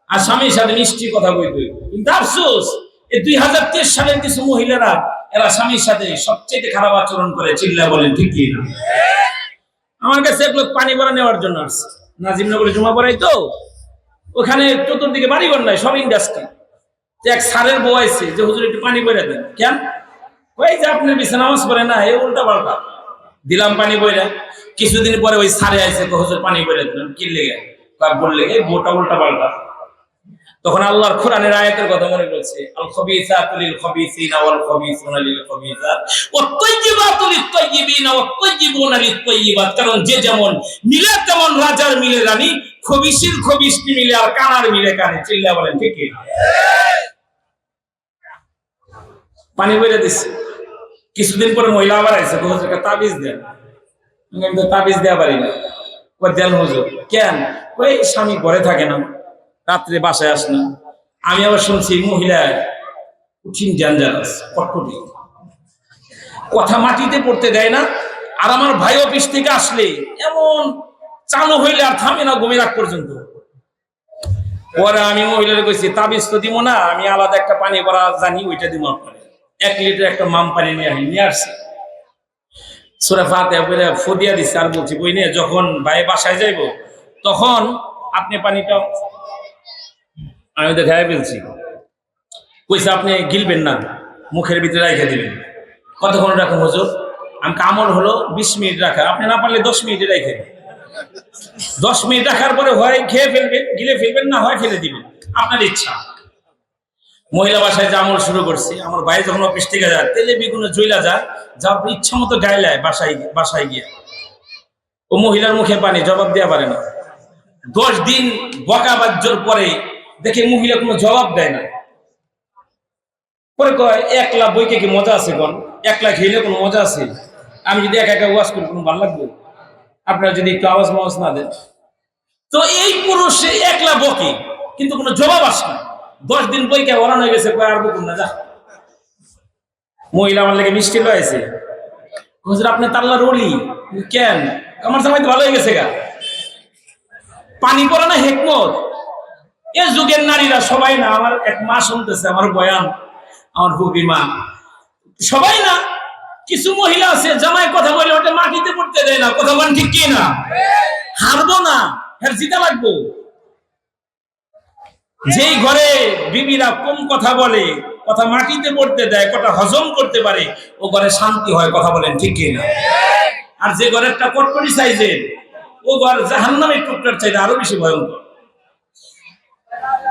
[SPEAKER 1] আর স্বামীর সাথে মিষ্টি কথা বলবে। কিন্তু আফসোস এই 2023 সালের কিছু মহিলারা এরা স্বামীর সাথে সবচেয়ে খারাপ আচরণ করে। চিল্লা বলেন ঠিক কি না? আমার কাছে এক লোক পানি ভরা নেওয়ার জন্য আসছে, নাজিমনগরে জমা পড়াই তো, ওখানে চতুর্দিকে বাড়িঘর নাই, সব ইন্ডাস্ট্রি। এক স্যারের বউ আইছে যে হুজুর একটু পানি বইরা দেন। কেন? ওই যে আপনার বিছানা নামাজ পড়ে না, এই উল্টা পাল্টা। দিলাম পানি বইরা। কিছুদিন পরে ওই স্যারে আইছে, হুজুর পানি বইরা দিলাম। কি লেগে? বললে এই বউটা উল্টা পাল্টা। তখন আল্লাহর কোরআনের আয়াতের কথা মনে পড়ছে, আল খাবিসাতু লিল খাবিসিনা ওয়াল খাবিসুনা লিল খাবিসাত ওয়াত তাইয়্যিবাতু লিত তাইয়্যিবিনা ওয়াত তাইয়্যিবুনা লিত তাইয়্যিবাত। কারণ যে যেমন মিলে তেমন রাজার মিলে রানী, খবিসির খবিসটি মিলে আর কানার মিলে কানে। চিল্লা বলেন ঠিক কি? পানি বইরা দিচ্ছে। কিছুদিন পরে মহিলা আবার আইছে, হুজুর একটা তাবিজ দেন। আমি তো তাবিজ দেয়া পারি না। ওই দেন হুজুর। কেন? ওই স্বামী ঘরে থাকে না, রাত্রে বাসায় আস না। আমি আবার শুনছি মহিলা কঠিন ডেঞ্জারাস, কটকটি, কথা মাটিতে পড়তে দেয় না। আর আমার ভাই অফিস থেকে আসলে এমন চালু হইলে আর থামে না ঘুমের আগ পর্যন্ত। পরে আমি মহিলারে কইছি, তাবিজ তো দিব না, আমি আলাদা একটা পানি ভরা জানি, ওইটা দিব আপনার। 1 লিটার একটা মাম পানি নিয়ে আসছি। সূরা ফাতিহা পড়ে ফদিয়া দিচ্ছে। আর বলছি বই নিয়ে যখন ভাই বাসায় যাইব তখন আপনি পানিটা, আমি তো খাই ফেলছি। কইছে আপনি গিলবেন না, মুখের ভিতরে রেখে দিবেন। কতক্ষণ রাখুন হুজুর? আমাকে আমল হলো 20 মিনিট রাখা, আপনি না পারলে 10 মিনিটে রেখে। 10 মিনিট রাখার পরে হয় খেয়ে ফেলবেন, গিলে ফেলবেন, না হয় ফেলে দিবেন, আপনার ইচ্ছা। মহিলা বাসায় যে আমল শুরু করছি, আমার ভাই যখন অফিস থেকে যায় তেলে বেগুনে জইলা যায়, যা ইচ্ছা মতো গাইলায় বাসায় গিয়ে ও মহিলার মুখে পানি জবাব দেওয়া পারে না। 10 দিন বকা বাজ্যর পরে দেখে মহিলা কোনো জবাব দেয় না। পরে কয়, একলা বইকে কি মজা আছে? কোন একলা খেলে কোনো মজা আছে? আমি যদি একা একা ওয়াজ করি কোনো ভালো লাগবে? আপনারা যদি একটু আওয়াজ মাওয়াজ না দেন। তো এই পুরুষে একলা বকে কিন্তু কোনো জবাব আসে না। 10 দিন বইকে ওরান হয়ে গেছে, কয় আর বকুন না, যা। মহিলা আমার লেগে মিষ্টি লয়েছে, হুজুর আপনি তাল্লা রলি। কেন? আমার জামাই তো ভালো হয়ে গেছে গা। পানি পড়ে না হিকমত। এ যুগের নারীরা সবাই না, আমার এক মা শুনতেছে আমার বয়ান, আমার হুবি মা, সবাই না। কিছু মহিলা আছে জামাই কথা বলে ওটা মাটিতে পড়তে দেয় না। কথা বলেন ঠিক কি না? হারবো না, হ্যাঁ জিতা লাগবো। যেই ঘরে বিবিরা কম কথা বলে, কথা মাটিতে পড়তে দেয়, কথা হজম করতে পারে, ও ঘরে শান্তি হয়। কথা বলেন ঠিক কি না? আর যে ঘরেরটা কটকটি সাইজের, ও ঘর জাহান্নামের টুকরার চাইতে আরো বেশি ভয়ঙ্কর।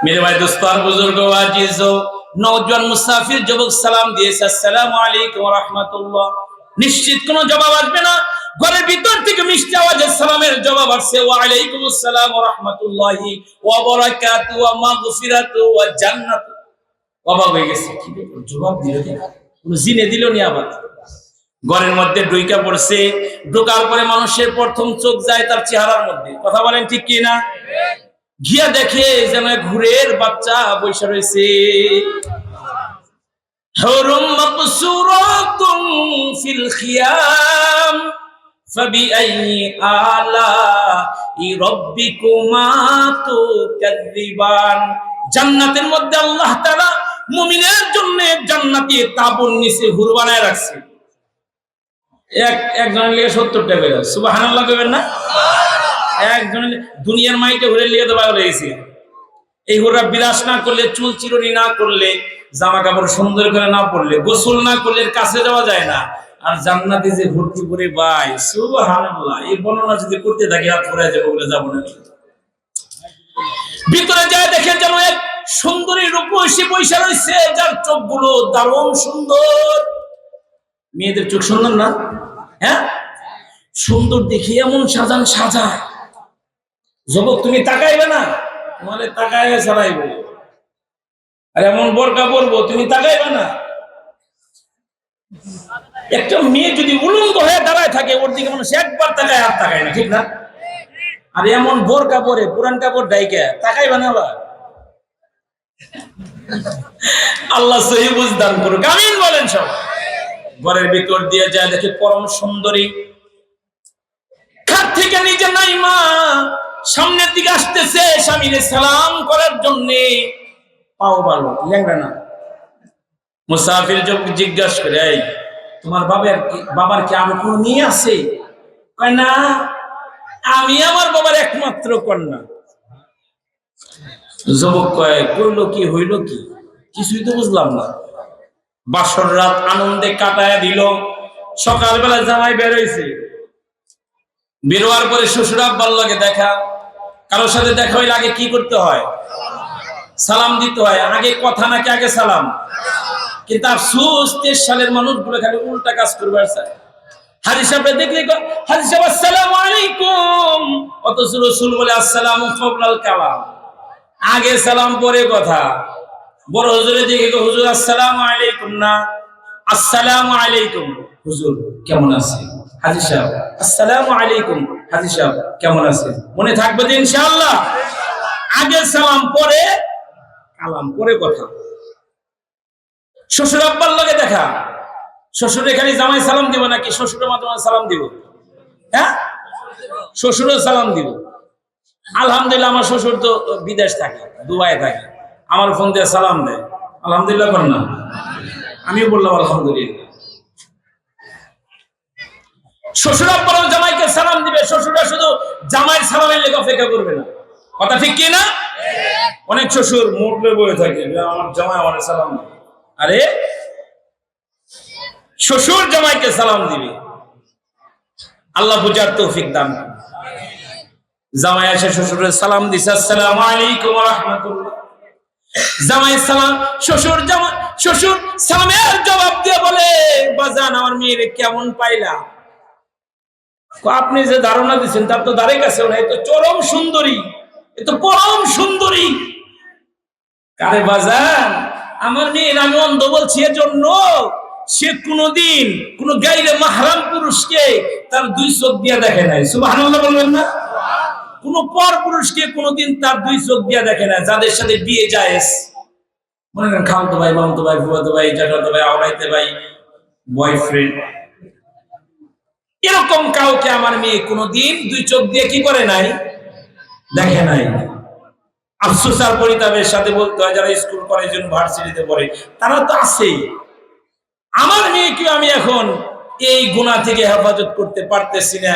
[SPEAKER 1] मेरे भाई दोस्तों और बुजुर्गों, आजीजो, नौजवान मुसाफिर যুবক সালাম দিয়েছে, আসসালামু আলাইকুম ওয়া রাহমাতুল্লাহ। নিশ্চিত কোনো জবাব আসবে না। ঘরের ভিতর থেকে মিষ্টি আওয়াজে সালামের জবাব আসছে, ওয়া আলাইকুমুস সালাম ওয়া রাহমাতুল্লাহি ওয়া বারাকাতুহু ওয়া মাগফিরাতুহু ওয়া জান্নাতু। অবাক হয়ে গেছে, কি ব্যাপার, জবাব দিল কেন? কোনো জিনে দিল নি? আবার ঘরের মধ্যে ঢুইকা পড়ছে। ঢোকার পরে মানুষের প্রথম চোখ যায় তার চেহারার মধ্যে। কথা বলেন ঠিক কি না? গিয়া দেখে যেন ঘুরের বাচ্চা বৈশা রয়েছে। হুরুম মাকসুরাতুন ফিল খিয়াম ফাবিআইয়ি আলাই রাব্বিকুমা তুকাযযিবান। জান্নাতের মধ্যে আল্লাহ তাআলা মুমিনের জন্য জান্নাতি তাঁবুর নিচে হুর বানায় রাখছে। একজনের লিগে 70 টা বের। সুবহানাল্লাহ কইবেন না? একজন দুনিয়ার মাইকে ঘুরে লিয়ে তো পাগল হয়েছে। এই হুররা বিরাস না করলে, চুল চিরুনি না করলে, জামা কাপড় সুন্দর করে না পরলে, গোসল না করলে কাছে যাওয়া যায় না। আর জান্নাতে যে ভর্তি করে ভাই, সুবহানাল্লাহ, এই বর্ণনা যদি করতে থাকি হাত পড়ে যাবে, বলে যাবো না। ভিতরে যায় দেখে যেন এক সুন্দরী রূপসী বৈশা রয়েছে, যার চোখগুলো দারুণ সুন্দর। মেয়েদের চোখ সুন্দর না? হ্যাঁ, সুন্দর দেখে এমন সাজায়। যুবক তুমি তাকাইবে না, তোমারে তাকাইবে ছাড়াইব। আর এমন বোরকা পরবো, তুমি তাকাইবে না। একটা মেয়ে যদি উলঙ্গ হয়ে দাঁড়ায় থাকে, ওর দিকে মানুষ একবার তাকায় আর তাকায় না, ঠিক না? আর এমন বোরকা পরে, পুরান কাপড় ডাইকে তাকাইবে না। আবার আল্লাহ সহি বুঝ দান করুক, আমিন বলেন সব। ঘরের ভিতর দিয়ে যায় দেখে পরম সুন্দরী, খাট থেকে নিচে নাই মা, সামনের দিকে আসতেছে স্বামীরে সালাম করার জন্য, পাও ভালো ল্যাংড়া না। মুসাফির জিজ্ঞাসা করে, এই তোমার বাবার কি আর কোনো মেয়ে আছে? কয় না, আমি আমার বাবার একমাত্র কন্যা। যুবক কয়, কইল কি হইল কি? কিছুই তো বুঝলাম না। বাসর রাত আনন্দে কাটায় দিল। সকালবেলা জামাই বেরোইছে, বেরোয়ার পরে শ্বশুর আব্বার লগে দেখা। কারোর সাথে দেখা হইলে আগে কি করতে হয়? সালাম দিতে হয়। আগে কথা নাকি আগে সালাম? কিন্তু আফসোস 23 সালের মানুষগুলো খালি উল্টা কাজ করবে। হাজি সাহেব দেখলে, হাজি সাহেব আসসালামু আলাইকুম, অথচ রাসূল বলে আসসালামু ক্বাবলাল কালাম, আগে সালাম পরে কথা। বড় হুজুরে দেখে, হুজুর আসসালামু আলাইকুম না, আসসালামু আলাইকুম। হুজুর কেমন আছেন? হাজি সাহেব আসসালামু আলাইকুম। হাজি সাহেব কেমন আছেন? মনে থাকবে তো ইনশাআল্লাহ? আগে সালাম পরে কালাম পরে কথা। শ্বশুর আব্বার লগে দেখা, শ্বশুর এখানে জামাই সালাম দিব নাকি শ্বশুরের মাধ্যমে সালাম দিব? হ্যাঁ, শ্বশুরও সালাম দিব। আলহামদুলিল্লাহ, আমার শ্বশুর তো বিদেশ থাকে, দুবাই থাকে, আমার ফোন দিয়ে সালাম দেয়। আলহামদুলিল্লাহ করেন না? আমিও বললাম আলহামদুলিল্লাহ। শ্বশুর আব্বারও জামাইকে সালাম দিবে, শ্বশুররা শুধু জামাইয়ের সালামের লেগে অপেক্ষা করবে না। কথা ঠিক কি না? অনেক শ্বশুর মোড়লে বয়ে থাকে, আমার জামাই আমার সালাম দিবে। আরে শ্বশুর জামাইকে সালাম দিবে। আল্লাহ বুঝার তৌফিক দান। জামাই এসে শ্বশুরের সালাম দিছে, আসসালামু আলাইকুম ওয়া রাহমাতুল্লাহ। জামাই সালাম, শ্বশুর সালামের জবাব দিয়ে বলে, বাজান আমার মেয়েরে কেমন পাইলা? আপনি যে ধারণা দিচ্ছেন তার তো ধারে কাছেও না, এ তো চরম সুন্দরী, এ তো পরম সুন্দরী। কারে বাজান, আমার মেয়ের আমি অন্ধ বলছি এজন্য সে কোনদিন কোন গাইরে মাহরাম পুরুষকে তার 2 চোখ দিয়ে দেখে নাই। সুবহানাল্লাহ বলবেন না? কোন পর পুরুষকে কোনদিন তার 2 চোখ দিয়ে দেখে না। যাদের সাথে বিয়ে জায়েজ, মনে করেন খালতো ভাই, মামতো ভাই, ফুফাতো ভাই, জ্যাঠাতো ভাই, আওলাইতে ভাই, বয়ফ্রেন্ড, এরকম কাউকে আমার মেয়ে কোনদিন 2 চোখ দিয়ে কি করে নাই? দেখে নাই। আফসোস আর পরিতাপের সাথে বলতে হয়, যারা স্কুল কলেজ ইউনিভার্সিটিতে পড়ে তারা তো আছেই। আমার মেয়েকে আমি এখন এই গুনাহ থেকে হেফাজত করতে পারতেছি না।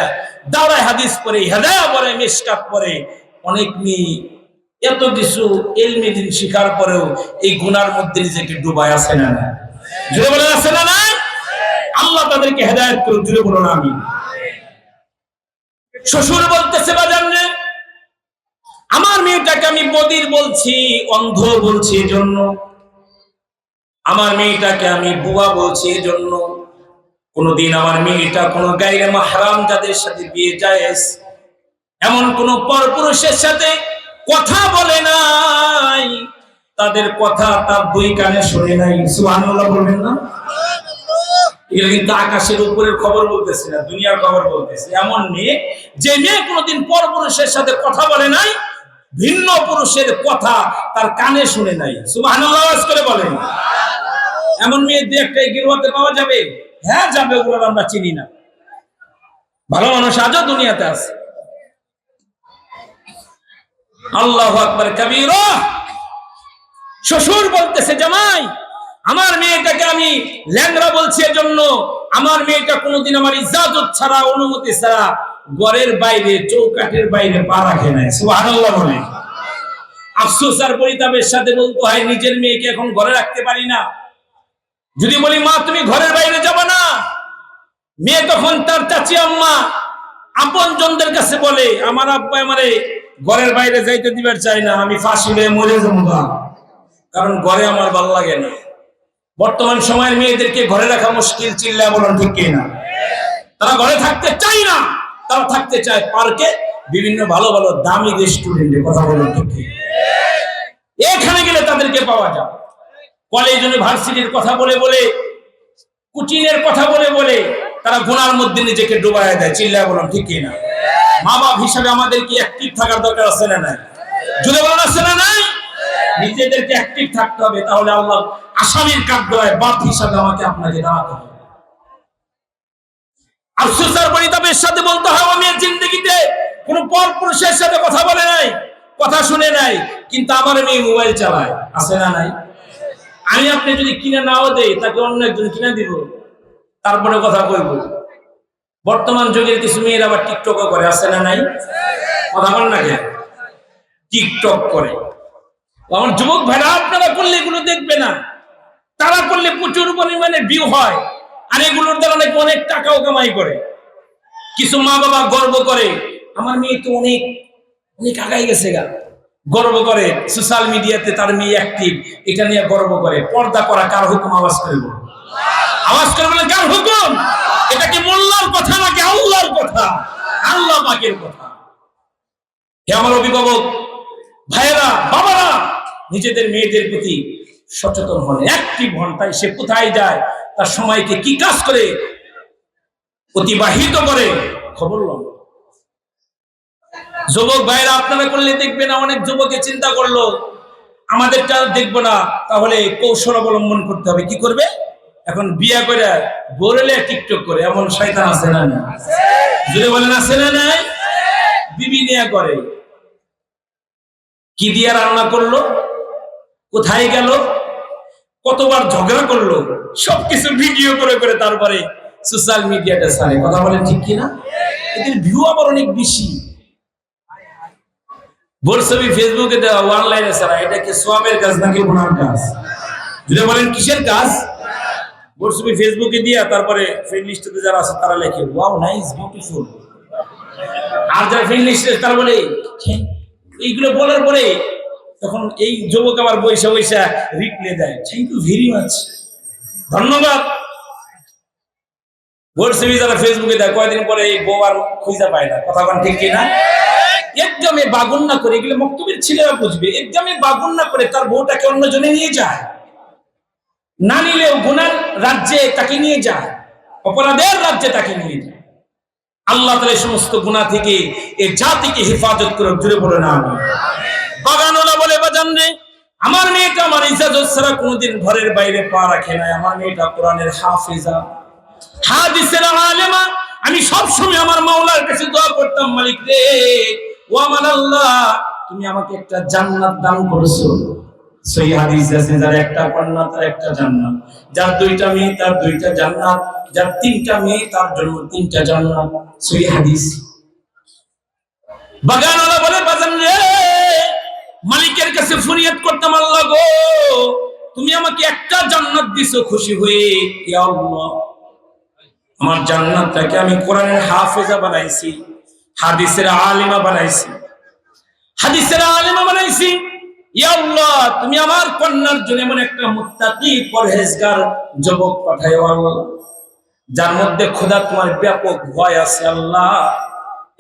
[SPEAKER 1] দাওরায়ে হাদিস পড়ে, হেদায়া পড়ে, মিশকাত পড়ে, অনেক মেয়ে এত কিছু ইলমি দিন শিখার পরেও এই গুনার মধ্যে নিজেকে ডুবায় আছে না? জোরে বলেন আছে না? না, আল্লাহ তাদেরকে হেদায়েত করুন। জোরে বলুন আমিন। শ্বশুর বলতেছে, বাজান রে, আমার মেয়েটাকে আমি বদির বলছি, অন্ধ বলছি এজন্য, আমার মেয়েটাকে আমি বুয়া বলছি এজন্য, কোনদিন আমার মেয়েটা কোন গায়রে মাহরাম যাদের সাথে বিয়ে জায়েজ এমন কোন পরপুরুষের সাথে কথা বলে নাই, তাদের কথা তার 2 কানে শুনে নাই। সুবহানাল্লাহ বলবেন না? এটা কিন্তু আকাশের উপরের খবর বলতেছি না, দুনিয়ার খবর বলতেছি। এমন মেয়ে, যে মেয়ে কোনদিন পরপুরুষের সাথে কথা বলে নাই, ভিন্ন পুরুষের কথা তার কানে শুনে নাই। সুবহানাল্লাহ আওয়াজ করে বলেন। এমন মেয়ে 2-1 গিরওয়াতে পাওয়া যাবে? হ্যাঁ যাবে, ওগুলো আমরা চিনি না। ভালো মানুষ আজও দুনিয়াতে আছে। আল্লাহু আকবার কাবীরা। শ্বশুর বলতেছে, জামাই আমার মেয়েটাকে আমি ল্যাংড়া বলছি এজন্য, আমার মেয়েটা কোনোদিন আমার ইজাজত ছাড়া, অনুমতি ছাড়া ঘরের বাইরে, চৌকাঠের বাইরে পা রাখে নাই। সুবহানাল্লাহ বলেন। আফসোস আর পরিতাপের সাথে বলতে হয়, নিজের মেয়েকে এখন ঘরে রাখতে পারি না। যদি বলি মা তুমি ঘরের বাইরে যাবে না, মেয়ে তখন তার চাচি আম্মা আপনজনদের কাছে বলে, আমার আব্বা আমারে ঘরের বাইরে যাইতে দিবার চাই না, আমি ফাঁসি হয়ে মরে যাবো, কারণ ঘরে আমার ভালো লাগে না। বর্তমান সময়ের মেয়েদেরকে ঘরে রাখা মুশকিল, চিল্লায় বলেন ঠিক কি না? তারা ঘরে থাকতে চায় না, তারা থাকতে চায় পার্কে, বিভিন্ন ভালো ভালো দামি রেস্টুরেন্টে। কথা বলেন ঠিক কি? এখানে গেলে তাদেরকে পাওয়া যায়। কলেজ ইউনিভার্সিটির কথা বলে বলে, কোচিংয়ের কথা বলে বলে তারা গুনার মধ্যে নিজেকে ডুবায় দেয়। চিল্লায় বলেন ঠিক কি না? মা বাপ হিসাবে আমাদের কি অ্যাক্টিভ থাকার দরকার আছে না নাই? যদি বলেন আছে না নাই? নিজেদেরকে অ্যাক্টিভ থাকতে হবে, তাহলে আল্লাহ আসামির কাঠগড়ায় বাপ হিসাবে আমাকে আপনাকে দাঁড়াতে হবে। আফসোস আর পরিতাপের সাথে বলতে হয়, আমি জিন্দেগিতে কোনো পরপুরুষের সাথে কথা বলে নাই, কথা শুনে নাই, কিন্তু আমার মেয়ে মোবাইল চালায়, আছে না নাই? আমি আপনি যদি কিনে নাও দেই, তাকে অন্য একজন কিনে দিব, তারপরে কথা কইব। বর্তমান যুগের কিছু মেয়েরা আবার টিকটকও করে, আছে না নাই? কথা বল না কেন? টিকটক করে। আমার যুবক ভাইরা, আপনারা করলে এগুলো দেখবে না, তারা করলে প্রচুর পরিমাণে ভিউ হয়, আর এগুলোর দ্বারা নাকি অনেক টাকাও কামাই করে। কিছু মা বাবা গর্ব করে, আমার মেয়ে তো অনেক অনেক আগাই গেছে গা, গর্ব করে, সোশ্যাল মিডিয়াতে তার মেয়ে অ্যাক্টিভ, এটা নিয়ে গর্ব করে। পর্দা করা কার হুকুম? আওয়াজ করে বল, আওয়াজ করে বলে কার হুকুম? এটা কি মোল্লার কথা নাকি আল্লাহর কথা? আল্লাহ পাকের কথা। হে আমার অভিভাবক ভাইয়েরা, বাবারা, নিজেদের মেয়েদের প্রতি সচেতন হন, অ্যাক্টিভ হন। তাই সে কোথায় যায়, তার সময়কে কি কাজ করে অতিবাহিত করে, খবর লন। যুবক ভাইয়েরা, আপনারা করলে দেখবে না, অনেক যুবকে চিন্তা করলো আমাদেরটা দেখবো না, তাহলে কৌশল অবলম্বন করতে হবে। কি করবে? এখন বিয়া করে গোরেলে টিকটক করে, এমন শয়তান আছে না? জুড়ে বলেন, আছে না নাই? বিবি নিয়া করে, কি দিয়া রান্না করলো, কোথায় গেল, কতবার ঝগড়া করলো, সবকিছু ভিডিও করে করে তারপরে সোশ্যাল মিডিয়াতে ছাড়ে। কথা বলেন ঠিক কিনা? এদের ভিউ আবার অনেক বেশি। ভোর ছবি ফেসবুকে দেওয়া, অনলাইনে ছাড়া, এটা কি সোয়াবের কাজ নাকি গুনার কাজ? যদি বলেন কিসের কাজ? ভোর ছবি ফেসবুকে দিয়া তারপরে ফ্রেন্ড লিস্টে যারা আছে তারা লেখে ওয়াও নাইস বিউটিফুল, আর যারা ফ্রেন্ড লিস্টে তারা বলে এইগুলো বলার পরে তখন এই যুবক আবার বৈশা বৈশা রিপ্লে দেয়, থ্যাংক ইউ ভেরি মাচ, ধন্যবাদ। ভোর ছবি যারা ফেসবুকে দেয়, কয়েকদিন পরে এই বউ আর খুঁজে পায় না। কথা বলেন ঠিক কিনা? একদমই বাগুন না করে, এগুলো মক্তবের ছেলেরা বুঝবে, একদমই বাগুন না করে তার বউটাকে অন্যজনে নিয়ে যায়, না নিলেও গুনার রাজ্যে তাকে নিয়ে যায়, অপরাধের রাজ্যে তাকে নিয়ে যায়। আল্লাহ তাআলা এই সমস্ত গুনাহ থেকে এই জাতিকে হেফাজত করে। জুড়ে বলে না আমি। বাগানওয়ালা বলে, বাজান রে, আমার মেয়েটা আমার ইজাজত ছাড়া কোনোদিন ঘরের বাইরে পা রাখে না। আমার মেয়েটা কোরআনের হাফেজা, হাদিসের আলেমা। আমি সবসময় আমার মাওলার কাছে দোয়া করতাম, মালিক রে, ও আমার আল্লাহ, তুমি আমাকে একটা জান্নাত দান করেছো। সহিহ হাদিস আছে, যার একটা কন্যা তার একটা জান্নাত, যার দুইটা মেয়ে তার দুইটা জান্নাত, যার তিনটা মেয়ে তার জন্য তিনটা জান্নাত। সহিহ হাদিস। বাগানওয়ালা বলে, বাজান রে, মালিকের কাছে ফরিয়াদ করতাম, আল্লাহ গো, তুমি আমাকে একটা জান্নাত দিছো খুশি হয়ে, ইয়া আল্লাহ, আমার জান্নাতটাকে আমি কোরআনের হাফেজা বানাইছি, হাদিসের আলেমা বানাইছি, হাদিসের আলেমা বানাইছি। ইয়া আল্লাহ, তুমি আমার কন্যার জন্য এমন একটা মুত্তাকি পরহেজগার যুবক পাঠায়ো আল্লাহ, যার মধ্যে খোদা তোমার ব্যাপক ভয় আছে। আল্লাহ,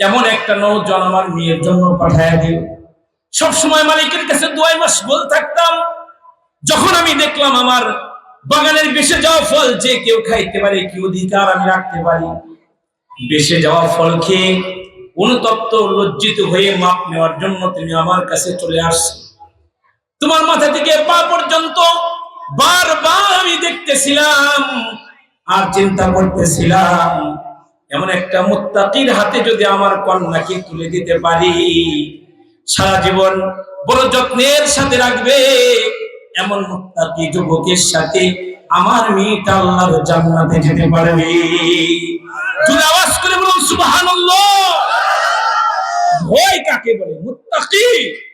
[SPEAKER 1] এমন একটা নওজোয়ান আমার মেয়ের জন্য পাঠায় দিও। সবসময় মালিকের কাছে দোয়ায় মাশগুল থাকতাম। যখন আমি দেখলাম আমার বাগানের বেশে যাওয়া ফল যে কেউ খাইতে পারে, কি অধিকার আমি রাখতে পারি, বেশে যাওয়া ফল খেয়ে অনুতপ্ত লজ্জিত হয়ে মাপ নেওয়ার জন্য তুমি আমার কাছে চলে আসছো। তোমার মাথা থেকে পা পর্যন্ত বারবার আমি দেখতেছিলাম আর চিন্তা করতেছিলাম, এমন একটা মুত্তাকির হাতে যদি আমার কন্যাকে তুলে দিতে পারি, সারা জীবন বড় যত্নের সাথে রাখবে, এমন মুত্তাকি যুবকের সাথে আমার মেয়েটা আল্লাহর জান্নাতে যেতে পারবে। জোরে আওয়াজ করে বলুন সুবহানাল্লাহ। ভয় কাকে বলে? মুত্তাকি,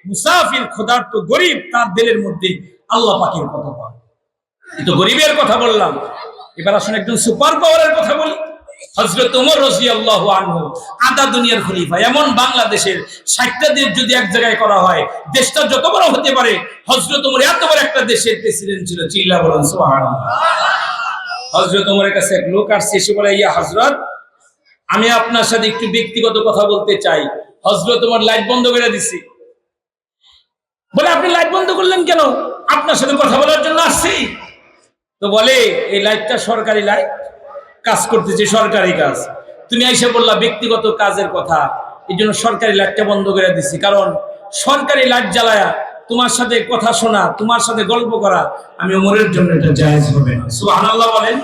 [SPEAKER 1] মুসাফির, ক্ষুধার্ত, গরিব, তার দিলের মধ্যে আল্লাহ পাকের কথা বলে। কিন্তু গরিবের কথা বললাম, এবার আসলে একজন সুপার পাওয়ারের কথা বলি। হযরত ওমর রাদিয়াল্লাহু আনহু, আদা দুনিয়ার খলিফা। এমন বাংলাদেশের 60টা দেশ যদি এক জায়গায় করা হয়, দেশটা যত বড় হতে পারে। হযরত ওমর এত বড় একটা দেশের প্রেসিডেন্ট ছিল। চিল্লা বলেন সুবহানাল্লাহ। হযরত ওমরের কাছে এক লোক আসছে, এসে বলে, ইয়া হযরত, আমি আপনার সাথে একটু ব্যক্তিগত কথা বলতে চাই। হযরত ওমর লাইট বন্ধ করে দিছি। বলে, আপনি লাইট বন্ধ করলেন কেন? আপনার সাথে কথা বলার জন্য আসছি। তো বলে, এই লাইটটা সরকারি লাইট, কাজ করতেছি সরকারি কাজ, তুমি এসে বললা ব্যক্তিগত কাজের কথা, এই জন্য সরকারি লাইটটা বন্ধ করে দিছি। কারণ সরকারি লাইট জ্বালায়া তোমার সাথে কথা শোনা, তোমার সাথে গল্প করা, আমি ওমরের জন্য এটা জায়েজ হবে না। সুবহানাল্লাহ বলেন।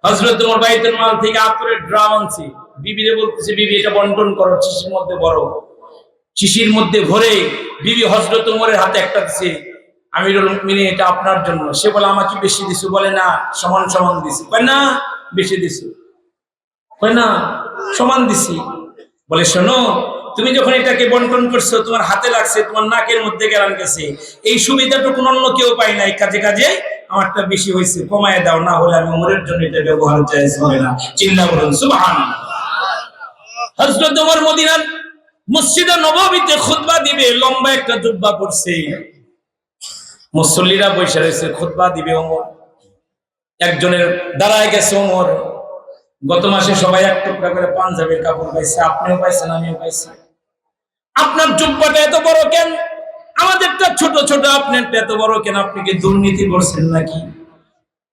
[SPEAKER 1] হযরত ওমর বাইতুল মাল থেকে আতরের ড্রাম আনছি, বিবিরে বলতেছে, বিবি এটা বন্টন করো, শিশির মধ্যে ভরো। শিশির মধ্যে ভরে বিবি হযরত ওমরের হাতে একটা দিছে, আমিরুল মুমিনিন এটা আপনার জন্য। সে বলে আমাকে বেশি দিছো? বলে না, সমান সমান দিছি। কয় না বেশি দিছো? কয় না সমান দিছি। বলে শোনো, তুমি যখন এটাকে বন্টন করছো, তোমার হাতে লাগছে, তোমার নাকের মধ্যে গেলান গেছে, এই সুবিধাটুকু অন্য কেউ পায় নাই, কাজে কাজে আমারটা বেশি হয়েছে, কমায় দাও, না হলে আমি ওমরের জন্য এটা ব্যবহার জায়েজ হবে না। চিল্লা বলুন সুবহানাল্লাহ। হযরত ওমর মদিনার মসজিদে নববীতে খুতবা দিবে, লম্বা একটা জুব্বা পরছে, মুসল্লিরা বসে রয়েছে, খুতবা দিবে ওমর। একজনের দাঁড়ায় গেছে ওমর, গত মাসে সবাই এক টুকরা করে পাঞ্জাবির কাপড় পাইছে, আপনিও পাইছেন, আমিও পাইছি। আপনার জুব্বাটা এত বড় কেন? আমাদেরটা ছোট ছোট, আপনারটা এত বড় কেন? আপনি কি দুর্নীতি করছেন নাকি?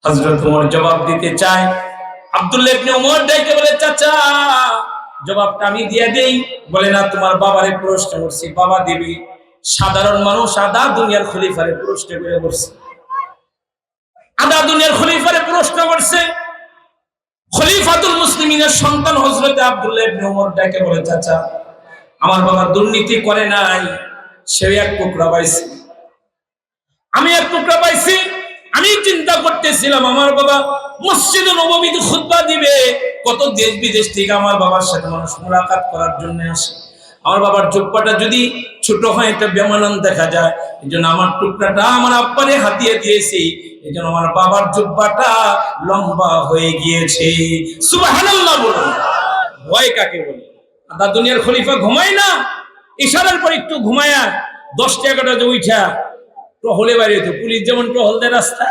[SPEAKER 1] হযরত ওমর জবাব দিতে চায়। আব্দুল্লাহ ইবনে ওমর ডাইকে বলে, চাচা জবাবটা আমি দিয়ে দেই। বলে না, তোমার বাবারে প্রশ্ন করছি, বাবা দিবি। সাধারণ মানুষ আদা দুনিয়ার খলিফারে প্রশ্ন করে বসছে, আদা দুনিয়ার খলিফারে প্রশ্ন করছে। খলিফাতুল মুসলিমিনের সন্তান হযরত আব্দুল্লাহ ইবনে ওমর ডাকে বলে, চাচা আমার বাবা দুর্নীতি করে নাই, সে এক টুকরা পাইছে, আমি এক টুকরা পাইছি। আমি চিন্তা করতেছিলাম আমার বাবা মসজিদে নববীতে খুতবা দিবে, কত দেশ বিদেশ থেকে আমার বাবার সাথে মানুষ মুলাকাত করার জন্য আসে। আমার বাবার জুব্বাটা যদি ছোট হয়, এটা বেমানান দেখা যায়, এই জন্য আমার টুকরাটা আমার আব্বারে হাতিয়ে দিয়েছি, এই জন্য আমার বাবার জুব্বাটা লম্বা হয়ে গিয়েছে। সুবহানাল্লাহ বলুন। ভয় কাকে বলে? আদা দুনিয়ার খলিফা ঘুমায় না, ইশারার পর একটু ঘুমায়া 10টা-11টাতে উঠা টহলে বেরিয়ে, পুলিশ যেমন টহল দেয় রাস্তা,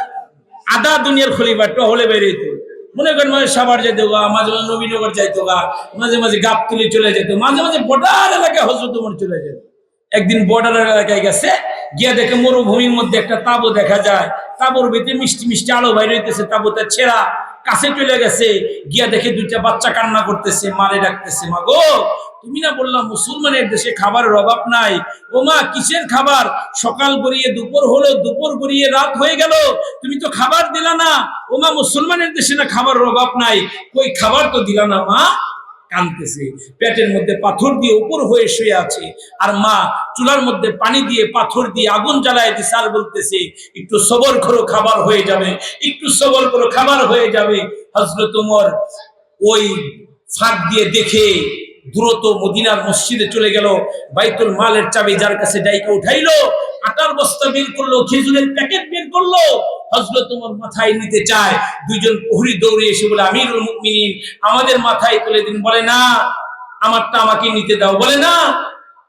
[SPEAKER 1] আদা দুনিয়ার খলিফা টহলে বেরিয়ে। মনে করেন মাঝে সাভার যেত গা, মাঝে মাঝে নবীনগর যাইতো গা, মাঝে মাঝে গাবতলি চলে যেত, মাঝে মাঝে বর্ডার এলাকায় হযরত ওমর চলে যেত। একদিন বর্ডার এলাকায় গেছে, গিয়া দেখে মরুভূমির মধ্যে একটা তাঁবু দেখা যায়, তাঁবুর ভিতরে মিষ্টি মিষ্টি আলো বাইরে হইতেছে, তাঁবুতে ছেঁড়া। কাছে চলে গেছে, গিয়া দেখে 2টা বাচ্চা কান্না করতেছে, মারে ডাকতেছে, মা গো তুমি না বললাম মুসলমানের দেশে খাবারের অভাব নাই? ও মা কিসের খাবার? সকাল গড়িয়ে দুপুর হলো, দুপুর গড়িয়ে রাত হয়ে গেল, তুমি তো খাবার দিলা না। ও মা মুসলমানের দেশে না খাবারের অভাব নাই, কই খাবার তো দিলা না মা। কাঁদতেছে, পেটের মধ্যে পাথর দিয়ে উপর হয়ে শুয়ে আছে, আর মা চুলার মধ্যে পানি দিয়ে পাথর দিয়ে আগুন জ্বালায় দিছে, আর বলতেছে একটু সবর করো খাবার হয়ে যাবে, একটু সবর করো খাবার হয়ে যাবে। হযরত ওমর ওই ফাঁক দিয়ে দেখে দ্রুত মদিনার মসজিদে চলে গেল, বাইতুল মালের চাবি যার কাছে ডাইকে উঠাইলো, আটার বস্তা বের করলো, খেজুরের প্যাকেট বের করলো। হযরত ওমর মাথায় নিতে চায়, 2জন প্রহরী দৌড়ে এসে বলে, আমিরুল মুমিনিন আমাদের মাথায় তুলে দিন। বলে না, আমারটা আমাকে নিতে দাও। বলে না,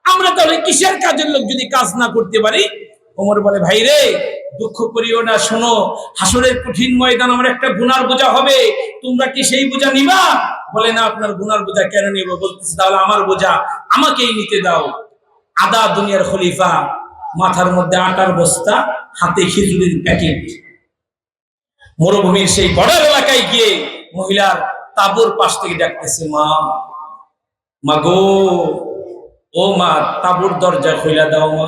[SPEAKER 1] আমরা তাহলে কিসের কাজের লোক যদি কাজ না করতে পারি? ওমর বলে, ভাই রে দুঃখ করিও না, শোনো হাসরের কঠিন ময়দান আমার একটা গুনার বোঝা হবে, তোমরা কি সেই বোঝা নিবা? বলে না, আপনার গুনার বোঝা কেন নিব? বলতেছে তাহলে আমার বোঝা আমাকেই নিতে দাও। আদা দুনিয়ার খলিফা, মাথার মধ্যে আটার বস্তা, হাতে খেজুরের প্যাকেট, মরুভূমির সেই বর্ডার এলাকায় গিয়ে মহিলার তাঁবুর পাশ থেকে ডাকতেছে, মা মা গো, ও মা তাঁবুর দরজা খুলে দাও মা।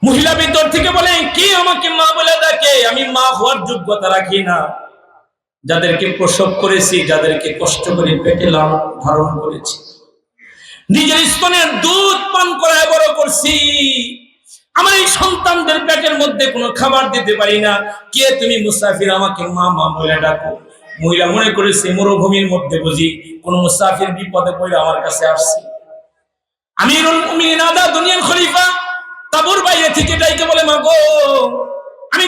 [SPEAKER 1] মহিলা ভিতর থেকে বলে, কি আমাকে মা বলে ডাকে? আমি মা হওয়ার যোগ্যতা রাখি না, যাদেরকে প্রসব করেছি, যাদেরকে কষ্ট করে পেটে লালন ধারণ করেছি, নিজের স্তনের দুধ পান করায় বড় করছি, আমার এই সন্তানদের পেটের মধ্যে কোনো খাবার দিতে পারি না, কে তুমি মুসাফির, আমাকে মা মা বলে ডাকো। মহিলা মনে করেছে মরুভূমির মধ্যে বুঝি কোন মুসাফির বিপদে পড়ে আমার কাছে আসছে। আমিরুল মুমিনিন আদা দুনিয়ার খলিফা তাঁবুর বাইরে থেকে ডাইকে বলে, মা গো আমি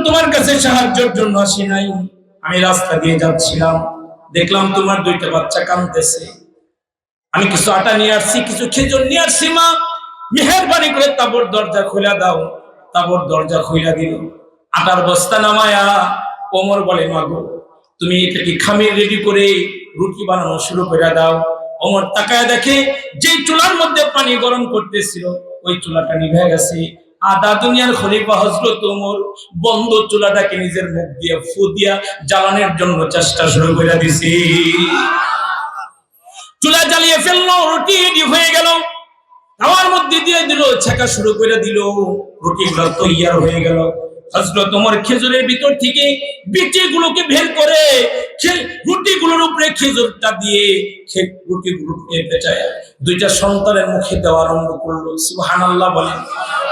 [SPEAKER 1] তোমার কাছে সাহায্যের জন্য আসি নাই, আমি রাস্তা দিয়ে যাচ্ছিলাম, দেখলাম তোমার 2টা বাচ্চা কাঁদতেছে, আমি কিছু আটা নিয়ে আসছি, কিছু খেজুর নিয়ে আসছি, মা মেহেরবানি করে তাঁবুর দরজা খুলে দাও। তাঁবুর দরজা খুলে দিল, আটার বস্তা নামায়া ওমর বলে, মা গো তুমি এটা কি খামির রেডি করে রুটি বানানো শুরু করে দাও। ওমর তাকায় দেখে যে চুলার মধ্যে পানি গরম করতেছিল ওই চুলাটা নিভে গেছে। আদা দুনিয়ার খলিফা হযরত ওমর বন্ধ চুলাটাকে নিজের মুখ দিয়ে ফু দিয়া জ্বালানোর জন্য চেষ্টা শুরু করে দিছে। চুলা জ্বালিয়ে ফেললো, রুটি রেডি হয়ে গেল, তাওয়ার মধ্যে দিয়ে দিল, ছেঁকা শুরু করে দিল, রুটিগুলো তৈয়ার হয়ে গেল। হযরত ওমর খেজুরের ভিতর থেকে বিচিগুলোকে বের করে রুটিগুলোর উপরে খেজুরটা দিয়ে রুটিগুলোকে পেঁচায় দুইটা সন্তানের মুখে দেওয়া আরম্ভ করলো। সুবহানাল্লাহ বলেন।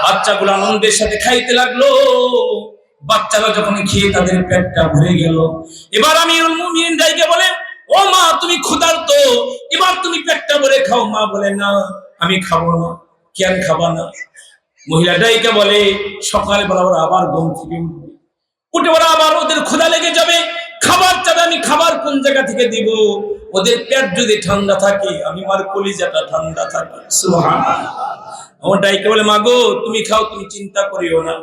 [SPEAKER 1] বাচ্চাগুলো আনন্দের সাথে খাইতে লাগলো। বাচ্চারা যখন খেয়ে তাদের পেটটা ভরে গেল, এবার আমিরুল মুমিনিন ডাইকে বলে, ও মা তুমি ক্ষুধার্ত, এবার তুমি পেটটা ভরে খাও। মা বলে, না আমি খাবো না। কেন খাবা না? মহিলা ডাইকে বলে, সকালবেলা ওরা আবার ঘুম থেকে উঠে ওরা আবার ওদের ক্ষুধা লেগে যাবে, খাবার চাবে। আমি খাবার কোন জায়গা থেকে দিব? ওদের পেট যদি ঠান্ডা থাকে, আমি আমার কলিজাটা ঠান্ডা থাকে। সুবহানাল্লাহ। আমার ডাইকে বলে, মা গো তুমি খাও, তুমি চিন্তা করিও না।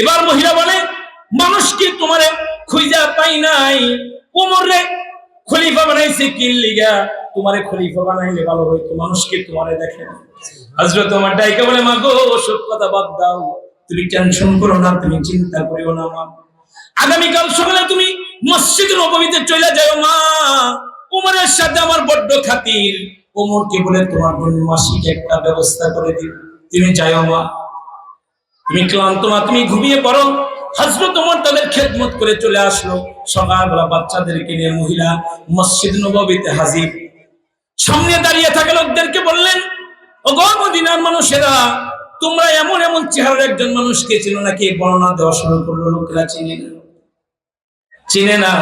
[SPEAKER 1] এবার মহিলা বলে, মানুষকে তোমারে খুঁজা পাই নাই, ওমরে খলিফা বানাইছে কি লিগা? তোমারে খলিফা বানাইলে ভালো হইতো, মানুষকে তোমারে দেখে না। হযরত ওমর ডাইকে বলে, মা গো সব কথা বাদ দাও, তুমি টেনশন করো না, তুমি চিন্তা করিও না মা। আগামীকাল সকালে তুমি মসজিদ নববীতে চলে যাও মা। ওমরের সাথে আমার বড্ড খাতির। ওমরকে বলে তোমার জন্য মাসিক একটা ব্যবস্থা করে দিই, তুমি যাও মা। তুমি ক্লান্ত মা, তুমি ঘুমিয়ে পড়ো। হযরত ওমর তাদের খেদমত করে চলে আসলো। সকালবেলা বাচ্চাদেরকে নিয়ে মহিলা মসজিদ নববীতে হাজির। সামনে দাঁড়িয়ে থাকা লোকদেরকে বললেন, ওগো মদিনার মানুষেরা, তোমরা এমন এমন চেহারার একজন মানুষকে চিনো নাকি? বর্ণনা দেওয়া শুরু করলো। লোকেরা চিনে না।